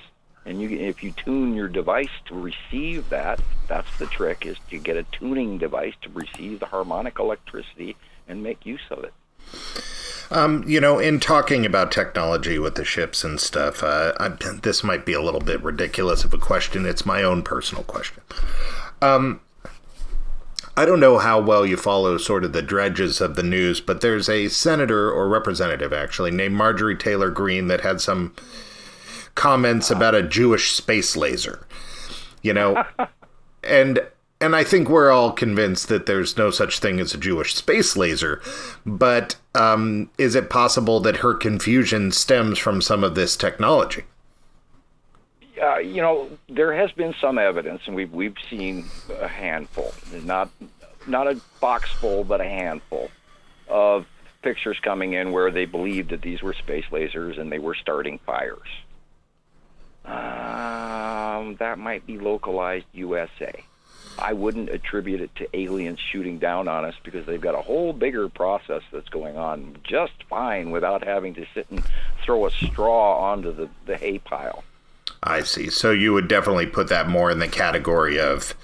And if you tune your device to receive that, that's the trick, is to get a tuning device to receive the harmonic electricity and make use of it. In talking about technology with the ships and stuff, this might be a little bit ridiculous of a question. It's my own personal question. I don't know how well you follow sort of the dredges of the news, but there's a senator or representative, actually, named Marjorie Taylor Greene that had some comments about a Jewish space laser, and I think we're all convinced that there's no such thing as a Jewish space laser, but is it possible that her confusion stems from some of this technology? There has been some evidence, and we've seen a handful, not a box full, but a handful of pictures coming in where they believed that these were space lasers and they were starting fires. That might be localized USA. I wouldn't attribute it to aliens shooting down on us because they've got a whole bigger process that's going on just fine without having to sit and throw a straw onto the hay pile. I see. So you would definitely put that more in the category of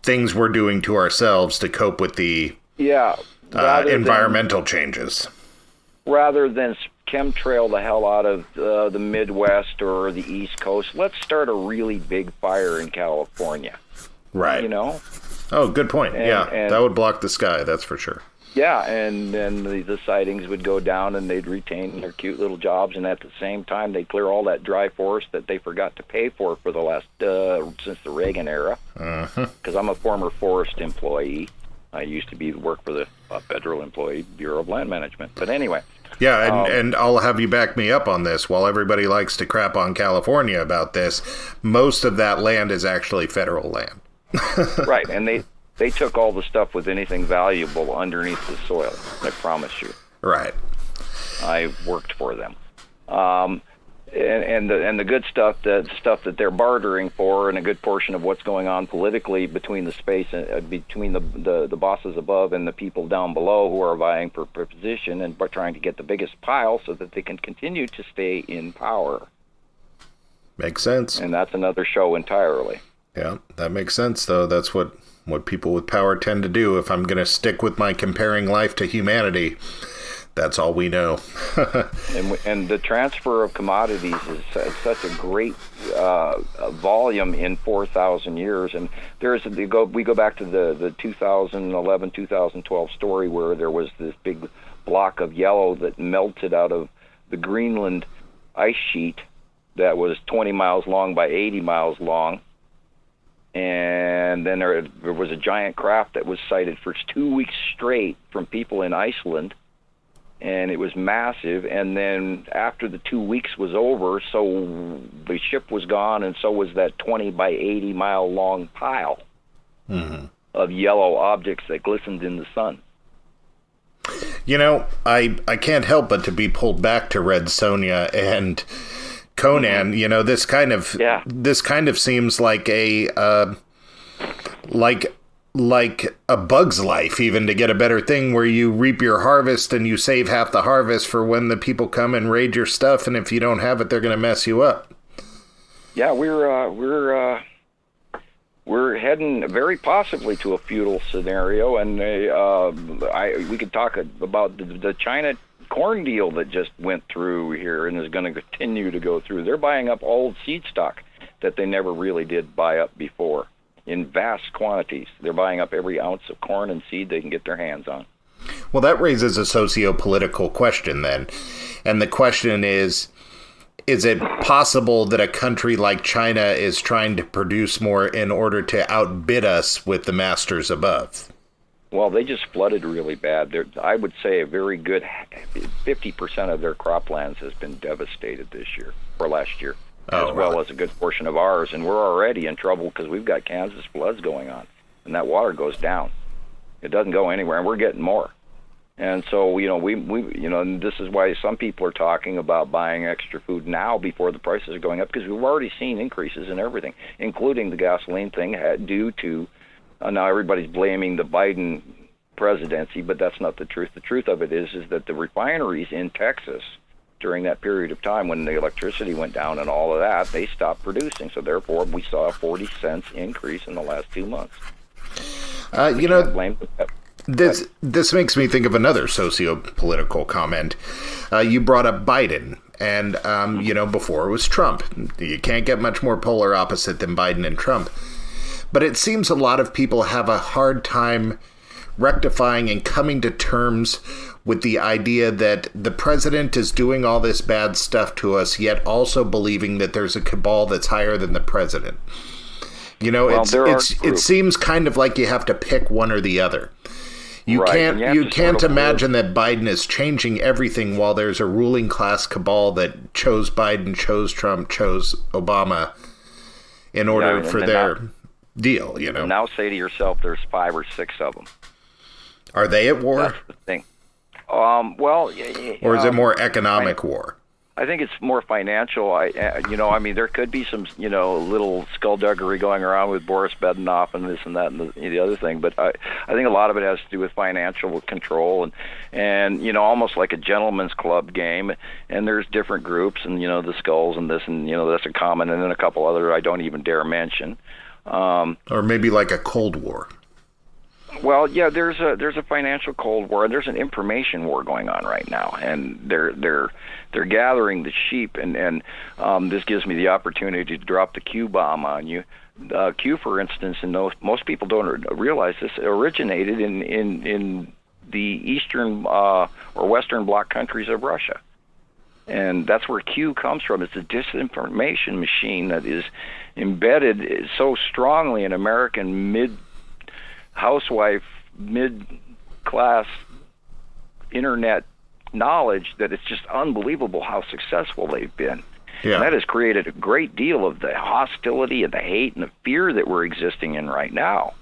things we're doing to ourselves to cope with the environmental changes. Rather than chemtrail the hell out of the Midwest or the East Coast, let's start a really big fire in California. Right. Oh, good point. And that would block the sky, that's for sure. Yeah, and then the sightings would go down and they'd retain their cute little jobs, and at the same time they'd clear all that dry forest that they forgot to pay for the last, since the Reagan era. Because I'm a former forest employee. I used to work for the federal employee Bureau of Land Management. But anyway. Yeah, and I'll have you back me up on this. While everybody likes to crap on California about this, most of that land is actually federal land. Right, and they took all the stuff with anything valuable underneath the soil, I promise you. Right. I worked for them. And the good stuff, the stuff that they're bartering for, and a good portion of what's going on politically between the space between the bosses above and the people down below who are vying for position and trying to get the biggest pile so that they can continue to stay in power. Makes sense. And that's another show entirely. Yeah, that makes sense, though. That's what people with power tend to do. If I'm going to stick with my comparing life to humanity, that's all we know. and the transfer of commodities is such a great volume in 4,000 years. And we go back to the 2011, 2012 story where there was this big block of yellow that melted out of the Greenland ice sheet that was 20 miles long by 80 miles long. And then there was a giant craft that was sighted for 2 weeks straight from people in Iceland. And it was massive, and then after the 2 weeks was over, so the ship was gone, and so was that 20 by 80 mile long pile of yellow objects that glistened in the sun. You know, I can't help but to be pulled back to Red Sonja and Conan. You know, this kind of seems like a like a bug's life, even, to get a better thing, where you reap your harvest and you save half the harvest for when the people come and raid your stuff, and if you don't have it, they're going to mess you up. Yeah, we're heading very possibly to a feudal scenario, and we could talk about the China corn deal that just went through here and is going to continue to go through. They're buying up old seed stock that they never really did buy up before. In vast quantities. They're buying up every ounce of corn and seed they can get their hands on. Well, that raises a socio-political question then. And the question is it possible that a country like China is trying to produce more in order to outbid us with the masters above? Well, they just flooded really bad. I would say a very good 50% of their croplands has been devastated this year, or last year. As well as a good portion of ours, and we're already in trouble because we've got Kansas floods going on, and that water goes down. It doesn't go anywhere, and we're getting more. And so, and this is why some people are talking about buying extra food now before the prices are going up, because we've already seen increases in everything, including the gasoline thing, due to now everybody's blaming the Biden presidency, but that's not the truth. The truth of it is that the refineries in Texas, during that period of time when the electricity went down and all of that, they stopped producing. So therefore, we saw a 40 cents increase in the last 2 months. This makes me think of another socio-political comment. You brought up Biden, and before it was Trump. You can't get much more polar opposite than Biden and Trump. But it seems a lot of people have a hard time rectifying and coming to terms with the idea that the president is doing all this bad stuff to us, yet also believing that there's a cabal that's higher than the president. You know, it seems kind of like you have to pick one or the other. You can't imagine that Biden is changing everything while there's a ruling class cabal that chose Biden, chose Trump, chose Obama in order for their deal, you know. Now say to yourself, there's 5 or 6 of them. Are they at war? That's the thing. Or is it more economic war? I think it's more financial. There could be some, little skullduggery going around with Boris Bedenoff and this and that and the other thing. But I think a lot of it has to do with financial control and almost like a gentleman's club game. And there's different groups and, the skulls and this and, that's a common, and then a couple other I don't even dare mention. Or maybe like a Cold War. Well, yeah, there's a financial Cold War, and there's an information war going on right now, and they're gathering the sheep, and this gives me the opportunity to drop the Q bomb on you. Q, for instance, and most people don't realize this, originated in the Eastern or Western Bloc countries of Russia, and that's where Q comes from. It's a disinformation machine that is embedded so strongly in American housewife mid-class internet knowledge that it's just unbelievable how successful they've been. Yeah. And that has created a great deal of the hostility and the hate and the fear that we're existing in right now.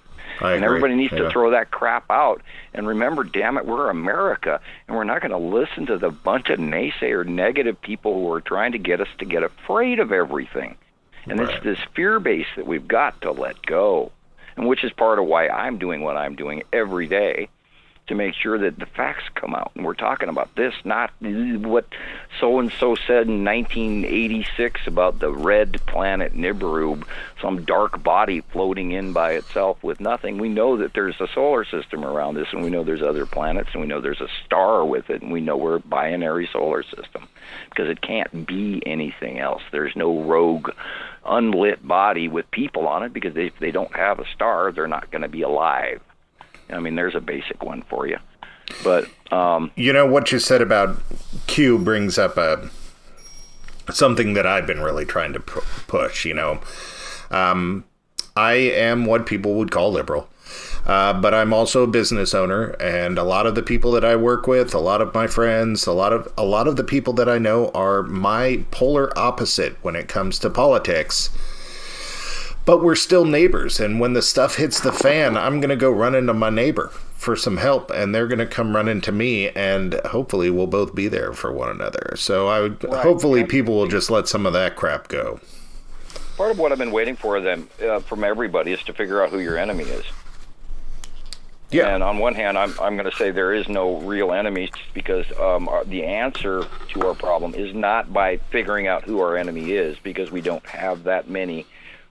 And everybody needs to throw that crap out. And remember, damn it, we're America, and we're not going to listen to the bunch of naysayer, negative people who are trying to get us to get afraid of everything. And it's this fear base that we've got to let go, and which is part of why I'm doing what I'm doing every day, to make sure that the facts come out. And we're talking about this, not what so-and-so said in 1986 about the red planet Nibiru, some dark body floating in by itself with nothing. We know that there's a solar system around this, and we know there's other planets, and we know there's a star with it, and we know we're a binary solar system, because it can't be anything else. There's no rogue, unlit body with people on it, because if they don't have a star, they're not going to be alive. I mean, there's a basic one for you. But you know, what you said about Q brings up something that I've been really trying to push. You know, I am what people would call liberal, but I'm also a business owner, and a lot of the people that I work with, a lot of my friends, a lot of the people that I know are my polar opposite when it comes to politics. But we're still neighbors, and when the stuff hits the fan, I'm going to go run into my neighbor for some help, and they're going to come run into me, and hopefully we'll both be there for one another. So hopefully people will just let some of that crap go. Part of what I've been waiting for them from everybody is to figure out who your enemy is. Yeah. And on one hand, I'm going to say there is no real enemy, because the answer to our problem is not by figuring out who our enemy is, because we don't have that many.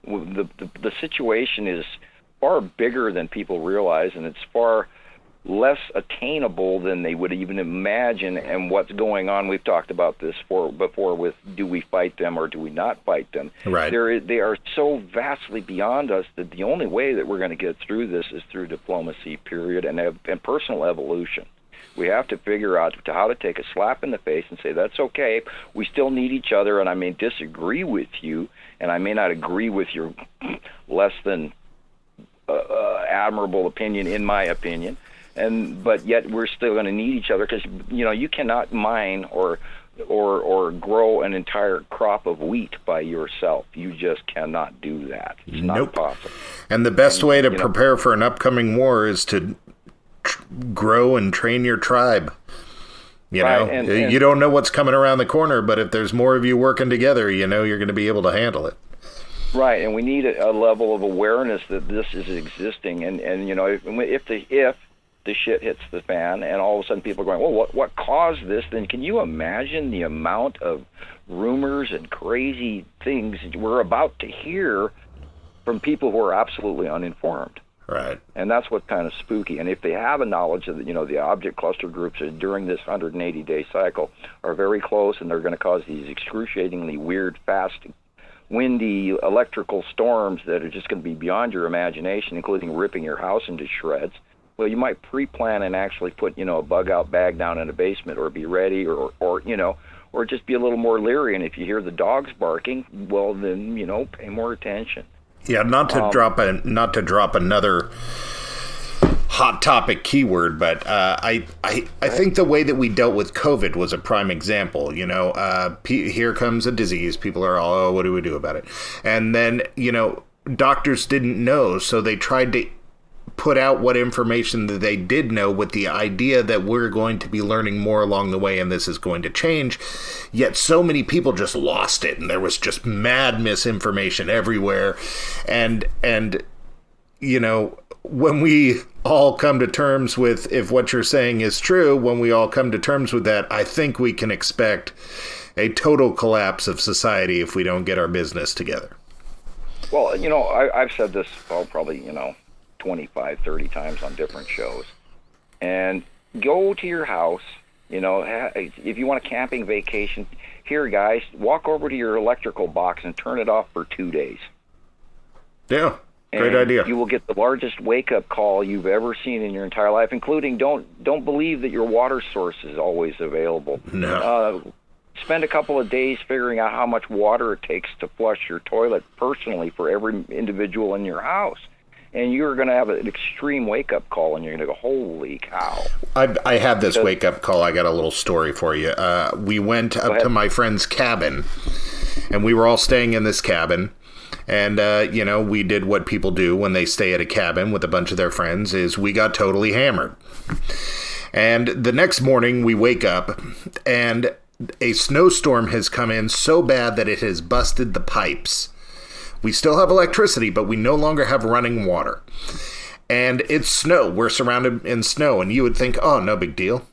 The situation is far bigger than people realize, and it's far less attainable than they would even imagine. And what's going on, we've talked about this before with, do we fight them or do we not fight them? Right. They are so vastly beyond us that the only way that we're going to get through this is through diplomacy, period, and personal evolution. We have to figure out how to take a slap in the face and say, that's okay, we still need each other, and I may disagree with you, and I may not agree with your less than admirable opinion, in my opinion, but yet we're still going to need each other, because you cannot mine or grow an entire crop of wheat by yourself. You just cannot do that. It's not possible. And the best way to prepare for an upcoming war is to grow and train your tribe. You know, you don't know what's coming around the corner, but if there's more of you working together, you're going to be able to handle it. Right, and we need a level of awareness that this is existing, and if the shit hits the fan, and all of a sudden people are going, well, what caused this? Then can you imagine the amount of rumors and crazy things we're about to hear from people who are absolutely uninformed? Right. And that's what's kind of spooky. And if they have a knowledge that, the object cluster groups during this 180-day cycle are very close, and they're going to cause these excruciatingly weird, fast, windy electrical storms that are just going to be beyond your imagination, including ripping your house into shreds, well, you might pre-plan and actually put, a bug-out bag down in a basement, or be ready, or just be a little more leery. And if you hear the dogs barking, well, then, pay more attention. Yeah, not to drop another hot topic keyword, but I think the way that we dealt with COVID was a prime example. Here comes a disease. People are all, oh, what do we do about it? And then, doctors didn't know, so they tried to put out what information that they did know, with the idea that we're going to be learning more along the way and this is going to change. Yet so many people just lost it, and there was just mad misinformation everywhere. And when we all come to terms with, if what you're saying is true, when we all come to terms with that, I think we can expect a total collapse of society if we don't get our business together. Well, I've said this probably, 25, 30 times on different shows. And go to your house, if you want a camping vacation, here, guys, walk over to your electrical box and turn it off for 2 days. Yeah, great idea. You will get the largest wake-up call you've ever seen in your entire life, including don't believe that your water source is always available. No. Spend a couple of days figuring out how much water it takes to flush your toilet personally for every individual in your house. and you're going to have an extreme wake-up call, and you're going to go, holy cow. I had this wake-up call. I got a little story for you. We went up to my friend's cabin, and we were all staying in this cabin. And, we did what people do when they stay at a cabin with a bunch of their friends, is we got totally hammered. And the next morning, we wake up, and a snowstorm has come in so bad that it has busted the pipes. We still have electricity, but we no longer have running water. And it's snow. We're surrounded in snow, and you would think, oh, no big deal.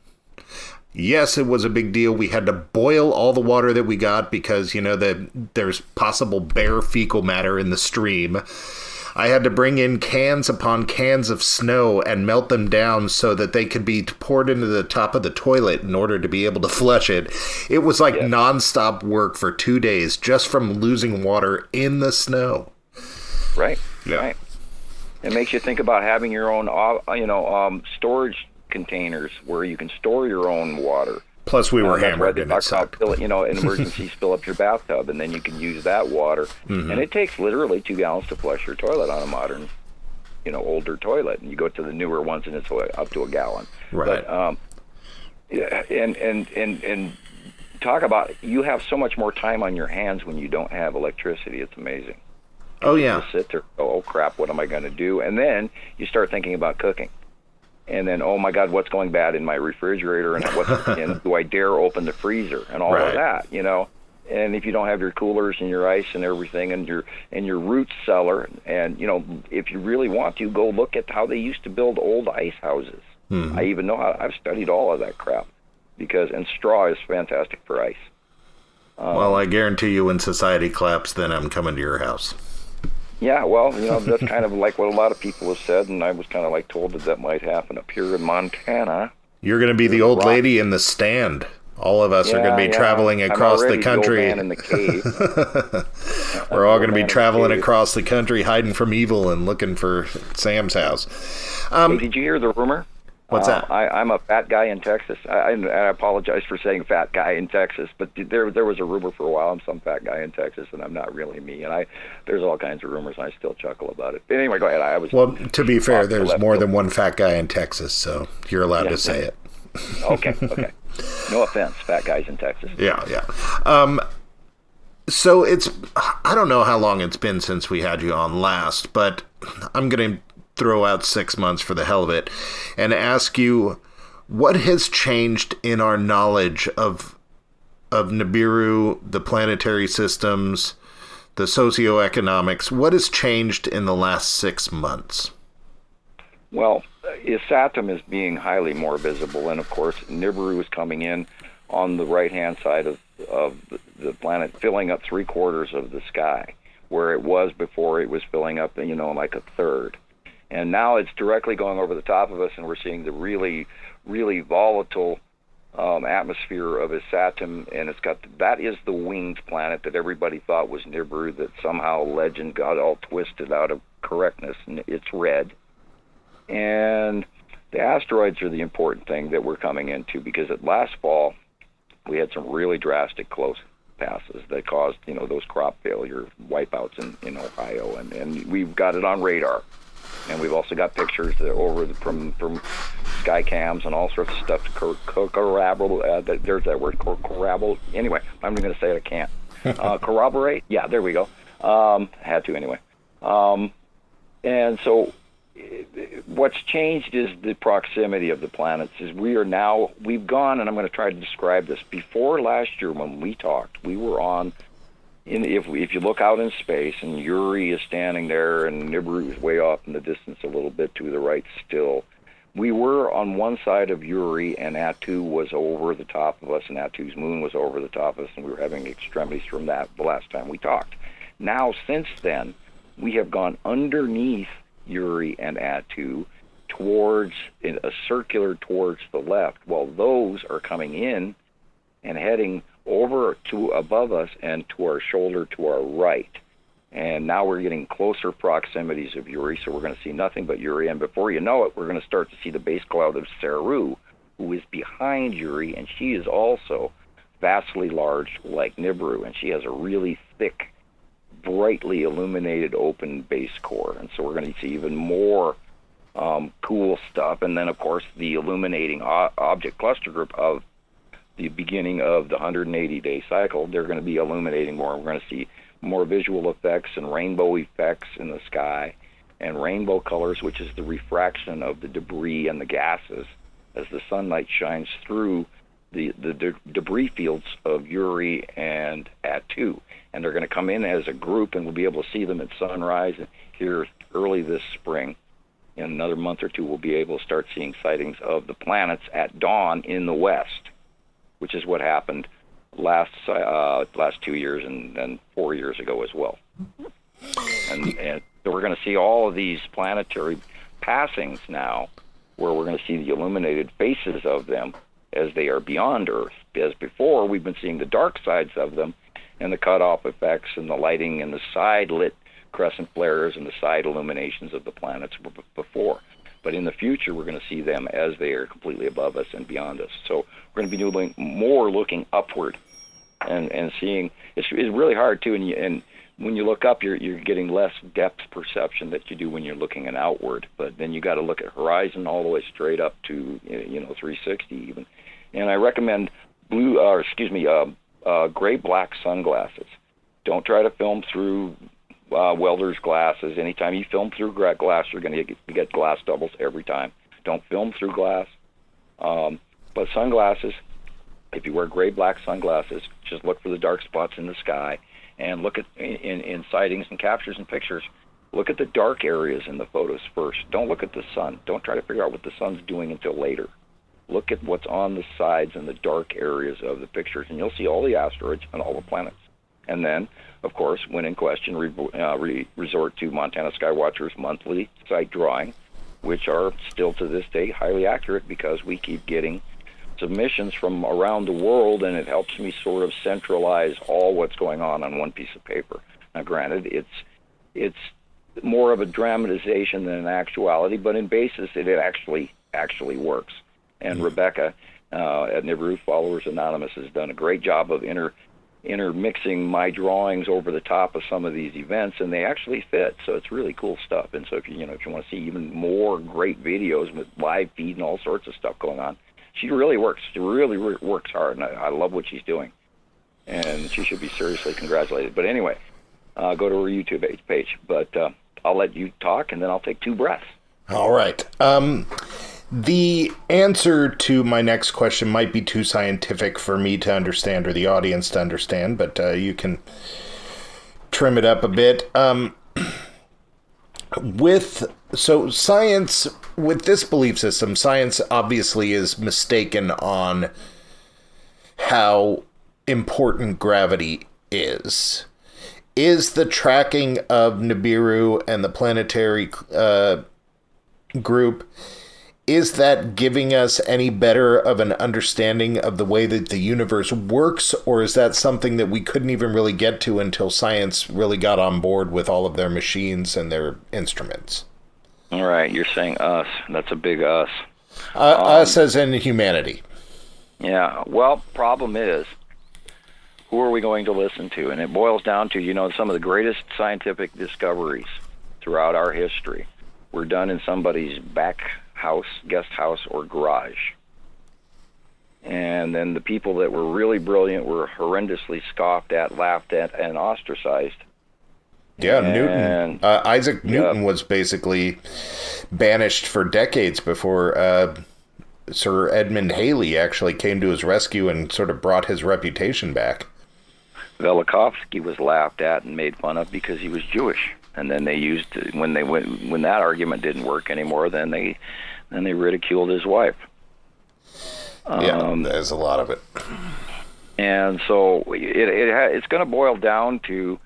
Yes, it was a big deal. We had to boil all the water that we got because, there's possible bear fecal matter in the stream. I had to bring in cans upon cans of snow and melt them down so that they could be poured into the top of the toilet in order to be able to flush it. It was like nonstop work for 2 days just from losing water in the snow. Right. Yeah. Right. It makes you think about having your own, storage containers where you can store your own water. Plus, we were hammered, and it sucked. In emergencies, fill up your bathtub, and then you can use that water. Mm-hmm. And it takes literally 2 gallons to flush your toilet on a modern, older toilet. And you go to the newer ones, and it's up to a gallon. Right. But, and talk about, you have so much more time on your hands when you don't have electricity. It's amazing. Oh, yeah. You sit there, oh, crap, what am I going to do? And then you start thinking about cooking. And then, oh my God, what's going bad in my refrigerator, and do I dare open the freezer and all of that, And if you don't have your coolers and your ice and everything, and your root cellar, and if you really want to, go look at how they used to build old ice houses. Mm-hmm. I even know I've studied all of that crap, and straw is fantastic for ice. Well, I guarantee you, when society collapses, then I'm coming to your house. Yeah, well, that's kind of like what a lot of people have said, and I was kind of told that might happen up here in Montana. You're going to be the old lady in the stand. All of us are going to be traveling across the country. I'm already the old man in the cave. We're all going to be traveling across the country, hiding from evil and looking for Sam's house. Hey, did you hear the rumor? What's that? I'm a fat guy in Texas. I apologize for saying fat guy in Texas, but there was a rumor for a while I'm some fat guy in Texas, and I'm not really me. And there's all kinds of rumors, and I still chuckle about it. But anyway, go ahead. Well, to be fair, there's more than one fat guy in Texas, so you're allowed to say it. Okay. No offense, fat guys in Texas. Yeah. So I don't know how long it's been since we had you on last, but I'm going to throw out 6 months for the hell of it and ask you, what has changed in our knowledge of Nibiru, the planetary systems, the socioeconomics? What has changed in the last 6 months? Well, Saturn is being highly more visible, and of course Nibiru is coming in on the right-hand side of the planet, filling up 3/4 of the sky, where it was before it was filling up, like a third. And now it's directly going over the top of us, and we're seeing the really, really volatile atmosphere of Saturn, and that is the winged planet that everybody thought was Nibiru, that somehow legend got all twisted out of correctness, and it's red. And the asteroids are the important thing that we're coming into, because last fall we had some really drastic close passes that caused, those crop failure wipeouts in Ohio, and we've got it on radar. And we've also got pictures from sky cams and all sorts of stuff to corroborate. There's that word, corroborate. Anyway, I'm going to say it. I can't. Corroborate? Yeah, there we go. Had to anyway. And so what's changed is the proximity of the planets. We've gone, and I'm going to try to describe this. Before last year when we talked, we were on, if you look out in space, and Uri is standing there, and Nibiru is way off in the distance a little bit to the right still, we were on one side of Uri, and Attu was over the top of us, and Attu's moon was over the top of us, and we were having extremities from that the last time we talked. Now, since then, we have gone underneath Uri and Attu in a circular towards the left, while those are coming in and heading over to above us and to our shoulder to our right. And now we're getting closer proximities of Uri, so we're going to see nothing but Uri. And before you know it, we're going to start to see the base cloud of Saru, who is behind Uri, and she is also vastly large like Nibiru, and she has a really thick brightly illuminated open base core. And so we're going to see even more cool stuff. And then, of course, the illuminating object cluster group of the beginning of the 180-day cycle, they're going to be illuminating more. We're going to see more visual effects and rainbow effects in the sky, and rainbow colors, which is the refraction of the debris and the gases as the sunlight shines through the debris fields of Uri and Attu. And they're going to come in as a group, and we'll be able to see them at sunrise here early this spring. In another month or two, we'll be able to start seeing sightings of the planets at dawn in the west, which is what happened last 2 years and 4 years ago as well. And so we're going to see all of these planetary passings now, where we're going to see the illuminated faces of them as they are beyond Earth. As before, we've been seeing the dark sides of them and the cutoff effects and the lighting and the side lit crescent flares and the side illuminations of the planets before. But in the future, we're going to see them as they are completely above us and beyond us. So we're going to be doing more looking upward and seeing. It's really hard too, and when you look up, you're getting less depth perception that you do when you're looking outward. But then you got to look at horizon all the way straight up to 360 even. And I recommend gray black sunglasses. Don't try to film through welder's glasses. Anytime you film through glass, you're going to get glass doubles every time. Don't film through glass. But sunglasses, if you wear gray black sunglasses, just look for the dark spots in the sky, and look at in sightings and captures and pictures. Look at the dark areas in the photos first. Don't look at the sun. Don't try to figure out what the sun's doing until later. Look at what's on the sides and the dark areas of the pictures, and you'll see all the asteroids and all the planets. And then, of course, when in question, resort to Montana Skywatcher's monthly site drawing, which are still to this day highly accurate because we keep getting submissions from around the world, and it helps me sort of centralize all what's going on one piece of paper. Now, granted, it's more of a dramatization than an actuality, but in basis, it actually works. And Rebecca at Nibiru Followers Anonymous has done a great job of intermixing my drawings over the top of some of these events, and they actually fit. So it's really cool stuff. And so if you want to see even more great videos with live feed and all sorts of stuff going on, she really works. She really works hard, and I love what she's doing. And she should be seriously congratulated. But anyway, go to her YouTube page. But I'll let you talk, and then I'll take 2 breaths. All right. The answer to my next question might be too scientific for me to understand or the audience to understand, but you can trim it up a bit. So science, with this belief system, science obviously is mistaken on how important gravity is. Is the tracking of Nibiru and the planetary group, is that giving us any better of an understanding of the way that the universe works, or is that something that we couldn't even really get to until science really got on board with all of their machines and their instruments? All right, you're saying us. That's a big us. Us as in humanity. Yeah, well, problem is, who are we going to listen to? And it boils down to, some of the greatest scientific discoveries throughout our history were done in somebody's back house, guest house, or garage. And then the people that were really brilliant were horrendously scoffed at, laughed at, and ostracized. Yeah, Newton. Isaac Newton was basically banished for decades before Sir Edmund Halley actually came to his rescue and sort of brought his reputation back. Velikovsky was laughed at and made fun of because he was Jewish. And then they used, when that argument didn't work anymore, then they ridiculed his wife. There's a lot of it. And so it's going to boil down to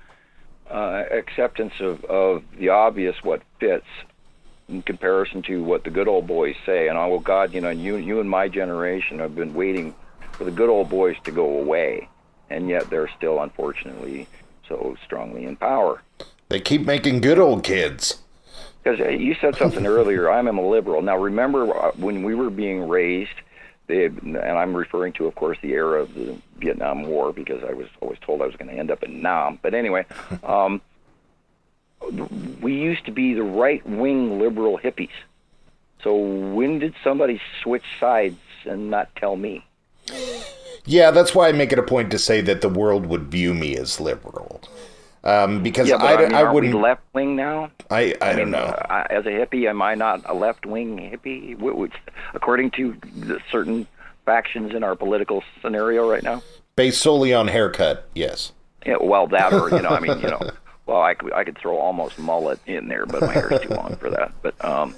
acceptance of the obvious, what fits, in comparison to what the good old boys say. And oh God, you and my generation have been waiting for the good old boys to go away, and yet they're still, unfortunately, so strongly in power. They keep making good old kids. Because you said something earlier, I'm a liberal. Now, remember when we were being raised, and I'm referring to, of course, the era of the Vietnam War, because I was always told I was going to end up in Nam. But anyway, we used to be the right-wing liberal hippies. So when did somebody switch sides and not tell me? Yeah, that's why I make it a point to say that the world would view me as liberal. Because I wouldn't. Are we left wing now? I don't know. As a hippie, am I not a left wing hippie? According to the certain factions in our political scenario right now. Based solely on haircut, yes. Yeah, well, that or well, I could throw almost mullet in there, but my hair is too long for that. But I'm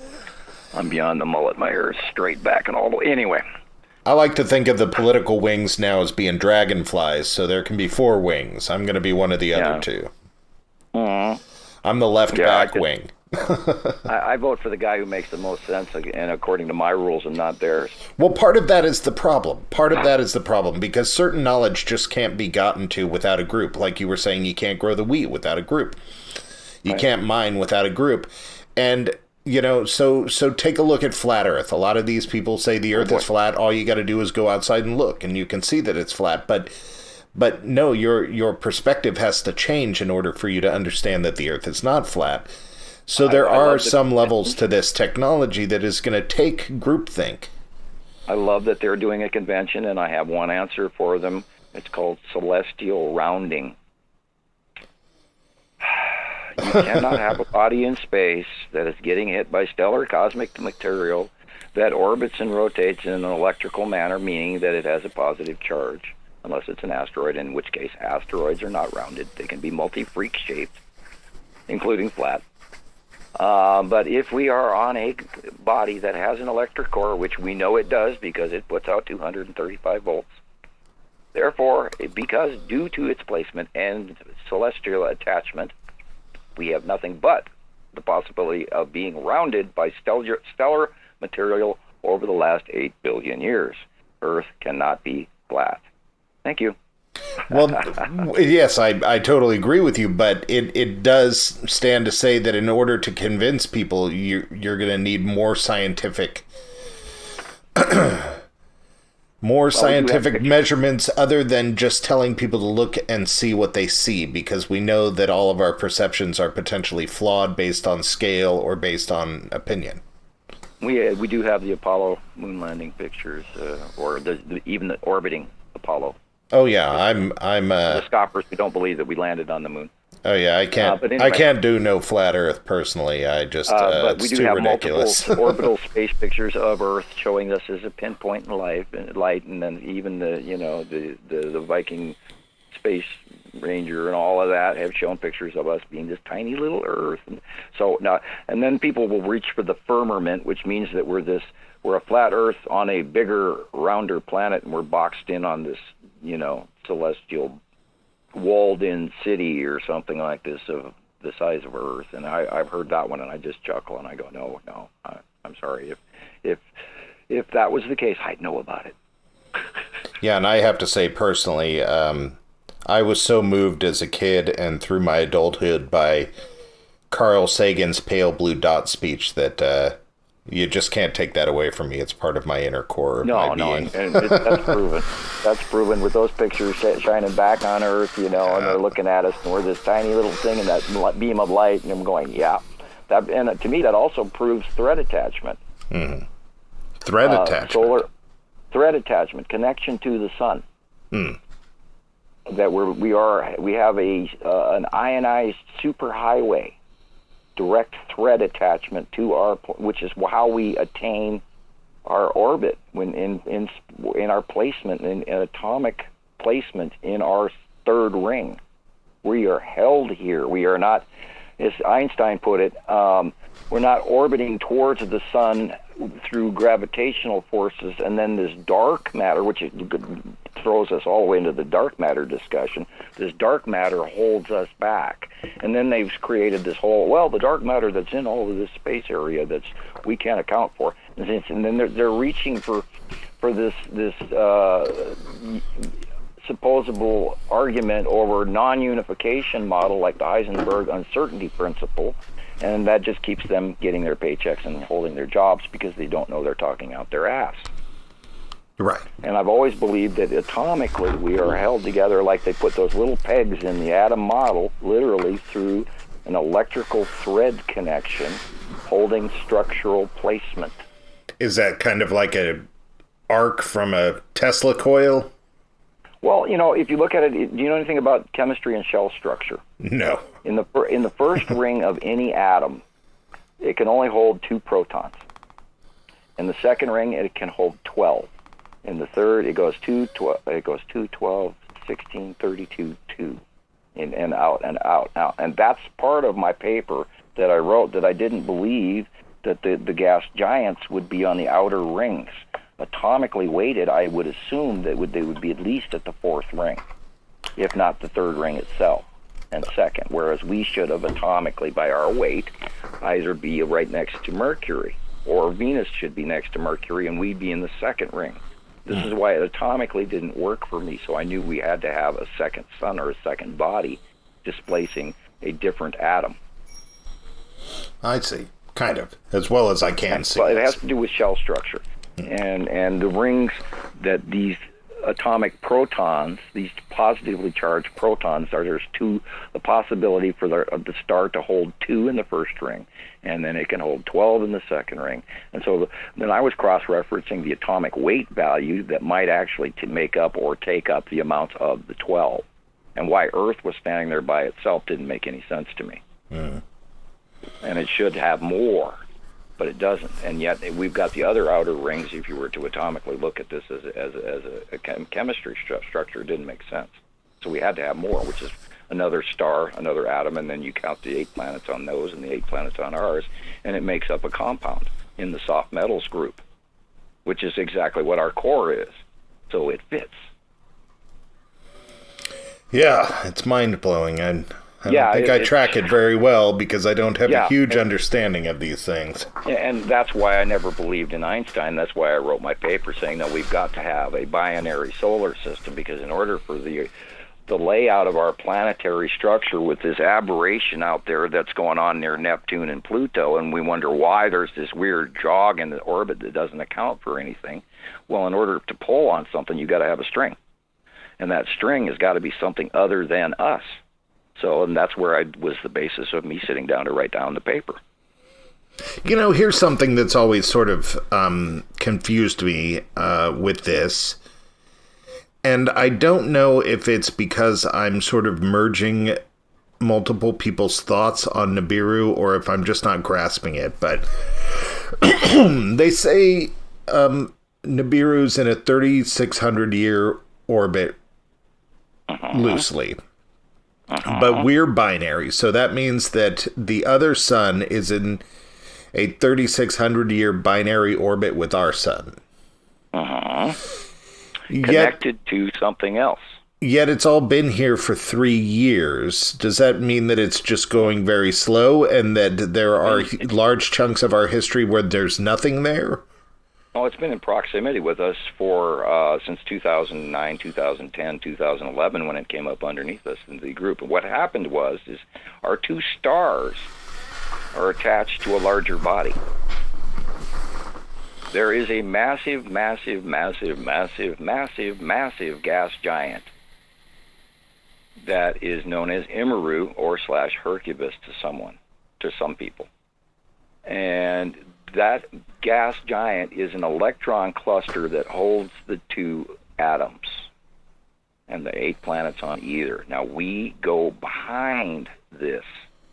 beyond the mullet. My hair is straight back and all the way. Anyway. I like to think of the political wings now as being dragonflies, so there can be 4 wings. I'm going to be one of the other 2. Mm-hmm. I'm the left back wing. I vote for the guy who makes the most sense, and according to my rules and not theirs. Well, part of that is the problem. Because certain knowledge just can't be gotten to without a group. Like you were saying, you can't grow the wheat without a group. You can't mine without a group. And so take a look at flat Earth. A lot of these people say the Earth is flat. All you got to do is go outside and look, and you can see that it's flat. But no, your perspective has to change in order for you to understand that the Earth is not flat. So there are some levels to this technology that is going to take groupthink. I love that they're doing a convention, and I have one answer for them. It's called celestial rounding. You cannot have a body in space that is getting hit by stellar cosmic material that orbits and rotates in an electrical manner, meaning that it has a positive charge, unless it's an asteroid, in which case asteroids are not rounded. They can be multi-freak shaped, including flat. But if we are on a body that has an electric core, which we know it does because it puts out 235 volts, therefore, because due to its placement and celestial attachment, we have nothing but the possibility of being rounded by stellar material over the last 8 billion years. Earth cannot be flat. Thank you. Well, yes, I totally agree with you, but it does stand to say that in order to convince people, you're going to need more scientific measurements other than just telling people to look and see what they see, because we know that all of our perceptions are potentially flawed based on scale or based on opinion. We do have the Apollo moon landing pictures, or even the orbiting Apollo. Oh yeah, I'm the scoffers who don't believe that we landed on the moon. Oh yeah, I can't. Anyway, I can't do no flat Earth personally. I just but we it's do too have ridiculous. multiple orbital space pictures of Earth showing us as a pinpoint in light, and then even the Viking space ranger and all of that have shown pictures of us being this tiny little Earth. And so now, and then people will reach for the firmament, which means that we're a flat Earth on a bigger, rounder planet, and we're boxed in on this, celestial walled-in city or something like this of the size of Earth. And I've heard that one, and I just chuckle and I go, no, I'm sorry. If that was the case, I'd know about it. Yeah, and I have to say personally, I was so moved as a kid and through my adulthood by Carl Sagan's pale blue dot speech that you just can't take that away from me. It's part of my inner core of my being. And that's proven. That's proven with those pictures shining back on Earth, and they're looking at us, and we're this tiny little thing in that beam of light, and I'm going, yeah. And to me, that also proves thread attachment. Mm-hmm. Thread attachment. Solar thread attachment, connection to the sun. Mm. That we have an ionized superhighway. Direct thread attachment to which is how we attain our orbit when in our placement, in atomic placement in our third ring. We are held here. We are not, as Einstein put it, we're not orbiting towards the sun through gravitational forces, and then this dark matter, which throws us all the way into the dark matter discussion. This dark matter holds us back, and then they've created this whole the dark matter that's in all of this space area that's we can't account for, and then they're reaching for this supposable argument over non-unification model like the Heisenberg uncertainty principle. And that just keeps them getting their paychecks and holding their jobs because they don't know they're talking out their ass. Right. And I've always believed that atomically we are held together like they put those little pegs in the atom model, literally through an electrical thread connection holding structural placement. Is that kind of like a arc from a Tesla coil? Well, if you look at it, do you know anything about chemistry and shell structure? No. In the first ring of any atom, it can only hold 2 protons. In the second ring, it can hold 12. In the third, it goes 2, 12, 16, 32, 2, and out and out. And that's part of my paper that I wrote, that I didn't believe that the gas giants would be on the outer rings. Atomically weighted, I would assume that they would be at least at the 4th ring, if not the 3rd ring itself and second, whereas we should have atomically, by our weight, either be right next to Mercury, or Venus should be next to Mercury, and we'd be in the 2nd ring. This is why it atomically didn't work for me, so I knew we had to have a second sun or a second body displacing a different atom. I see. Kind of. As well as I can see. Well, it has to do with shell structure. And the rings that these atomic protons, these positively charged protons, there's the possibility for the star to hold 2 in the first ring, and then it can hold 12 in the second ring. And so then I was cross-referencing the atomic weight value that might actually make up or take up the amount of the 12. And why Earth was standing there by itself didn't make any sense to me. And it should have more, but it doesn't. And yet we've got the other outer rings. If you were to atomically look at this as a chemistry structure, it didn't make sense. So we had to have more, which is another star, another atom, and then you count the 8 planets on those and the 8 planets on ours, and it makes up a compound in the soft metals group, which is exactly what our core is. So it fits. Yeah, it's mind-blowing. I don't think I track it very well because I don't have a huge understanding of these things. And that's why I never believed in Einstein. That's why I wrote my paper saying that we've got to have a binary solar system, because in order for the layout of our planetary structure with this aberration out there that's going on near Neptune and Pluto, and we wonder why there's this weird jog in the orbit that doesn't account for anything. Well, in order to pull on something, you've got to have a string. And that string has got to be something other than us. So, and that's where was the basis of me sitting down to write down the paper. Here's something that's always sort of confused me with this. And I don't know if it's because I'm sort of merging multiple people's thoughts on Nibiru or if I'm just not grasping it. But they say Nibiru's in a 3,600-year orbit loosely. But we're binary, so that means that the other sun is in a 3,600-year binary orbit with our sun. Connected to something else. Yet it's all been here for 3 years. Does that mean that it's just going very slow and that there are large chunks of our history where there's nothing there? Oh, it's been in proximity with us for since 2009, 2010, 2011, when it came up underneath us in the group. And what happened is our 2 stars are attached to a larger body. There is a massive, massive, massive, massive, massive, massive gas giant that is known as Nibiru or /Hercubus to some people. And that gas giant is an electron cluster that holds the 2 atoms and the 8 planets on either. Now, we go behind this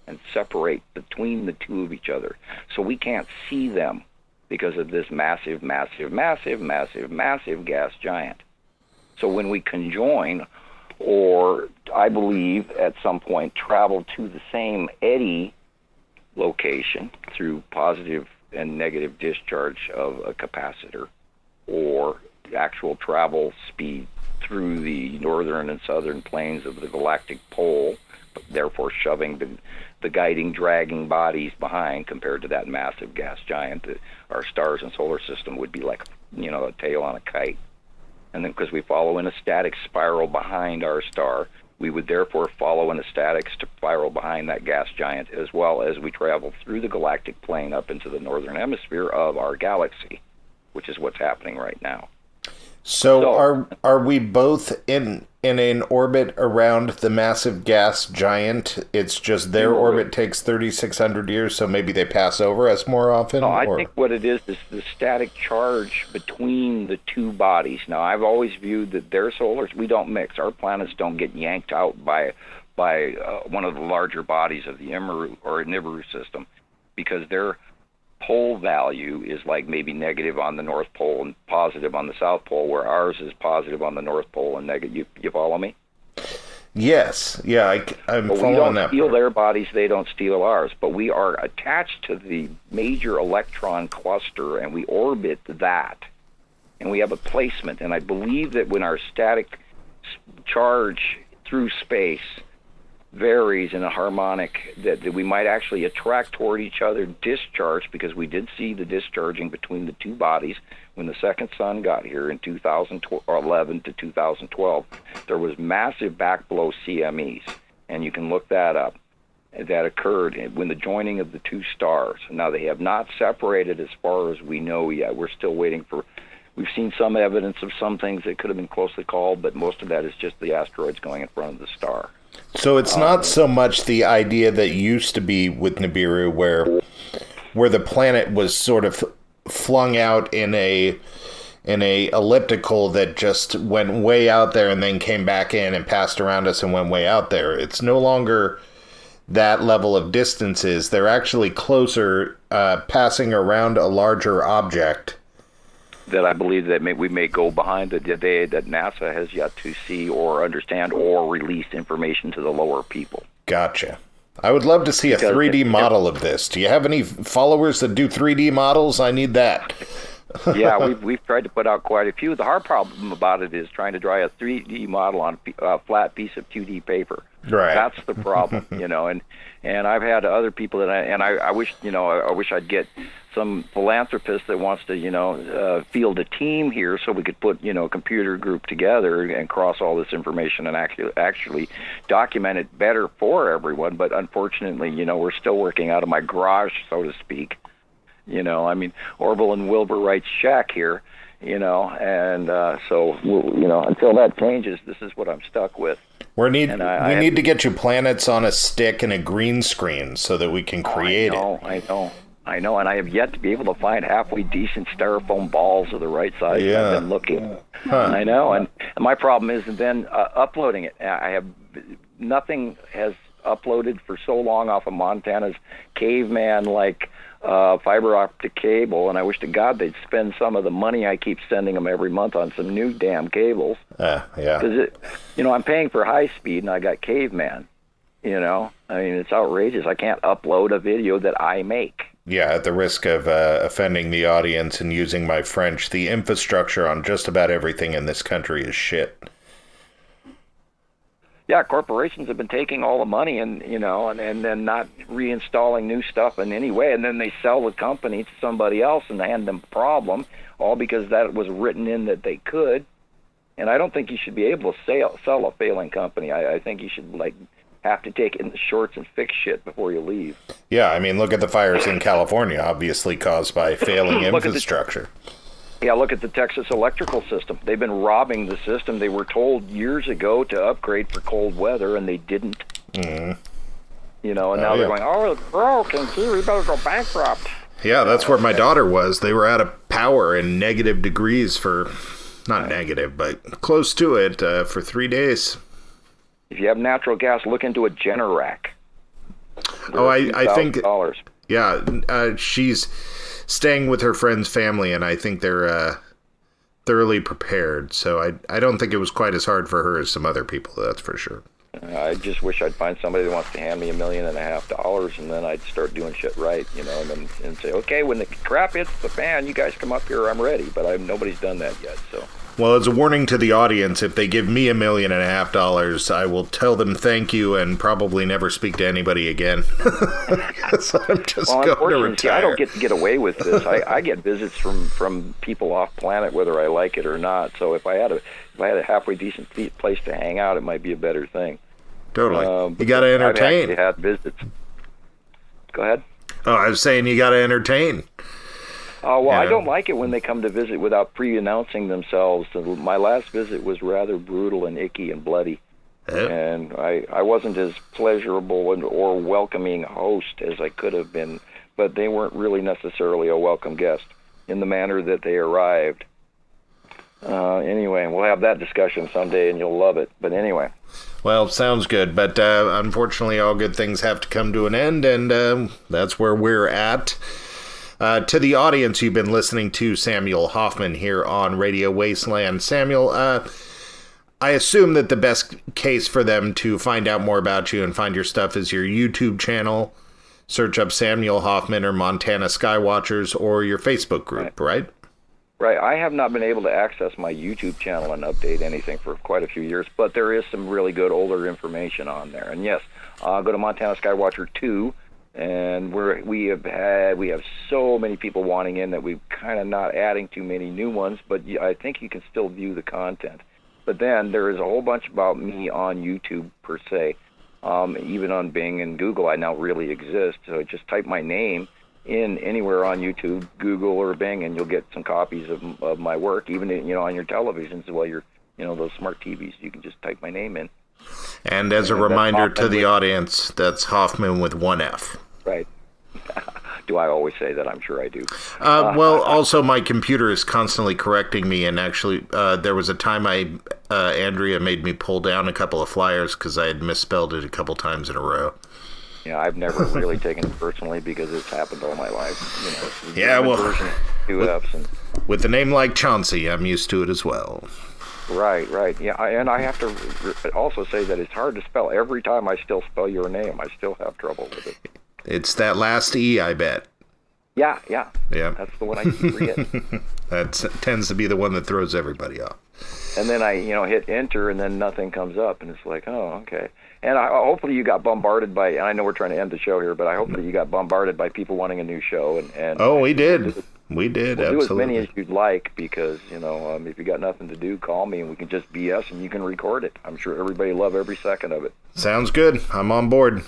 and separate between the 2 of each other. So we can't see them because of this massive, massive, massive, massive, massive gas giant. So when we conjoin, or I believe at some point travel to the same eddy location through positive and negative discharge of a capacitor, or actual travel speed through the northern and southern planes of the galactic pole, therefore shoving the guiding, dragging bodies behind compared to that massive gas giant. Our stars and solar system would be like, a tail on a kite. And then because we follow in a static spiral behind our star, we would therefore follow in a static spiral behind that gas giant, as well as we travel through the galactic plane up into the northern hemisphere of our galaxy, which is what's happening right now. So are we both in an orbit around the massive gas giant? It's just their orbit takes 3,600 years, so maybe they pass over us more often? No, I think what it is the static charge between the two bodies. Now, I've always viewed that their solars, we don't mix. Our planets don't get yanked out by one of the larger bodies of the Nibiru system, because their pole value is like maybe negative on the North Pole and positive on the South Pole, where ours is positive on the North Pole and negative. You follow me? Yes. Yeah, I'm following that. We don't steal their bodies, they don't steal ours, but we are attached to the major electron cluster, and we orbit that, and we have a placement. And I believe that when our static charge through space varies in a harmonic, that we might actually attract toward each other discharge, because we did see the discharging between the two bodies when the second sun got here in 2011 to 2012. There was massive backblow CMEs, and you can look that up. That occurred when the joining of the two stars. Now, they have not separated as far as we know yet. We're still waiting for... We've seen some evidence of some things that could have been closely called, but most of that is just the asteroids going in front of the star. So it's not so much the idea that used to be with Nibiru, where the planet was sort of flung out in a elliptical that just went way out there and then came back in and passed around us and went way out there. It's no longer that level of distances. They're actually closer, passing around a larger object. That I believe that we may go behind that NASA has yet to see or understand or release information to the lower people. Gotcha. I would love to see a 3D model of this. Do you have any followers that do 3D models? I need that. Yeah, we've tried to put out quite a few. The hard problem about it is trying to draw a 3D model on a flat piece of 2D paper. Right. That's the problem, And I've had other people that I wish I wish I'd get some philanthropist that wants to field a team here, so we could put a computer group together and cross all this information and actually document it better for everyone. But unfortunately, we're still working out of my garage, so to speak. Orville and Wilbur writes shack here, and so until that changes, this is what I'm stuck with. We need to get you planets on a stick and a green screen so that we can create it. I know, and I have yet to be able to find halfway decent styrofoam balls of the right size. Yeah. I've been looking. Huh. I know, and my problem is then uploading it. Nothing has uploaded for so long off of Montana's caveman fiber optic cable, and I wish to God they'd spend some of the money I keep sending them every month on some new damn cables. Yeah. Because I'm paying for high speed, and I got caveman. It's outrageous. I can't upload a video that I make. Yeah, at the risk of offending the audience and using my French, the infrastructure on just about everything in this country is shit. Yeah, corporations have been taking all the money and then not reinstalling new stuff in any way, and then they sell the company to somebody else and hand them a problem, all because that was written in that they could. And I don't think you should be able to sell a failing company. I think you should have to take it in the shorts and fix shit before you leave. Yeah, look at the fires in California, obviously caused by failing infrastructure. Look at the Texas electrical system. They've been robbing the system. They were told years ago to upgrade for cold weather, and they didn't. Mm. Now they're going, it's broken. Gee, we better go bankrupt. Yeah, that's where my daughter was. They were out of power in negative degrees for, not negative, but close to it for 3 days. If you have natural gas, look into a Generac. I think... $2,000. Yeah, she's staying with her friend's family, and I think they're thoroughly prepared. So I don't think it was quite as hard for her as some other people, that's for sure. I just wish I'd find somebody that wants to hand me $1.5 million, and then I'd start doing shit right, and say, okay, when the crap hits the fan, you guys come up here, I'm ready. But nobody's done that yet, so... Well, as a warning to the audience, if they give me $1.5 million, I will tell them thank you and probably never speak to anybody again. So I'm just going to retire. I don't get away with this. I get visits from people off planet, whether I like it or not. So if I had a halfway decent place to hang out, it might be a better thing. Totally. You got to entertain. I've actually had visits. Go ahead. Oh, I was saying you got to entertain. Well, I don't like it when they come to visit without pre-announcing themselves. My last visit was rather brutal and icky and bloody. Yep. And I wasn't as pleasurable or welcoming host as I could have been, but they weren't really necessarily a welcome guest in the manner that they arrived. Anyway, we'll have that discussion someday, and you'll love it. But anyway. Well, sounds good, but unfortunately all good things have to come to an end, and that's where we're at. To the audience, you've been listening to Samuel Hofman here on Radio Wasteland. Samuel, I assume that the best case for them to find out more about you and find your stuff is your YouTube channel. Search up Samuel Hofman or Montana Skywatchers or your Facebook group, right? Right. I have not been able to access my YouTube channel and update anything for quite a few years, but there is some really good older information on there. And yes, go to Montana Skywatcher 2, and we have so many people wanting in that we're kind of not adding too many new ones, but I think you can still view the content. But then there is a whole bunch about me on YouTube per se. Even on Bing and Google, I now really exist. So just type my name in anywhere on YouTube, Google or Bing, and you'll get some copies of my work. Even on your televisions, while you're those smart TVs, you can just type my name in. And as a reminder to the audience, that's Hofman with one F. Right. Do I always say that? I'm sure I do. Well, also my computer is constantly correcting me, and actually there was a time Andrea made me pull down a couple of flyers because I had misspelled it a couple times in a row. Yeah, I've never really taken it personally because it's happened all my life. Yeah, well, two F's with a name like Chauncey, I'm used to it as well. Right. Yeah, and I have to also say that it's hard to spell. Every time I still spell your name, I still have trouble with it. It's that last E, I bet. Yeah. Yeah. That's the one I keep forgetting. That tends to be the one that throws everybody off. And then I, hit enter, and then nothing comes up, and it's like, oh, okay. And hopefully you got bombarded by, and I know we're trying to end the show here, but I hope that you got bombarded by people wanting a new show. And oh, we did. We did, absolutely. Do as many as you'd like, because, if you got nothing to do, call me, and we can just BS, and you can record it. I'm sure everybody will love every second of it. Sounds good. I'm on board.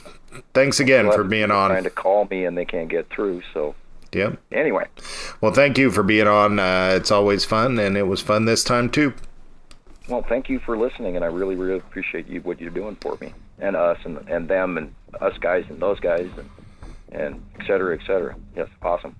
Thanks again for being on. Trying to call me, and they can't get through, so. Yep. Anyway. Well, thank you for being on. It's always fun, and it was fun this time, too. Well, thank you for listening, and I really, really appreciate what you're doing for me, and us, and them, and us guys, and those guys, and et cetera, et cetera. Yes, awesome.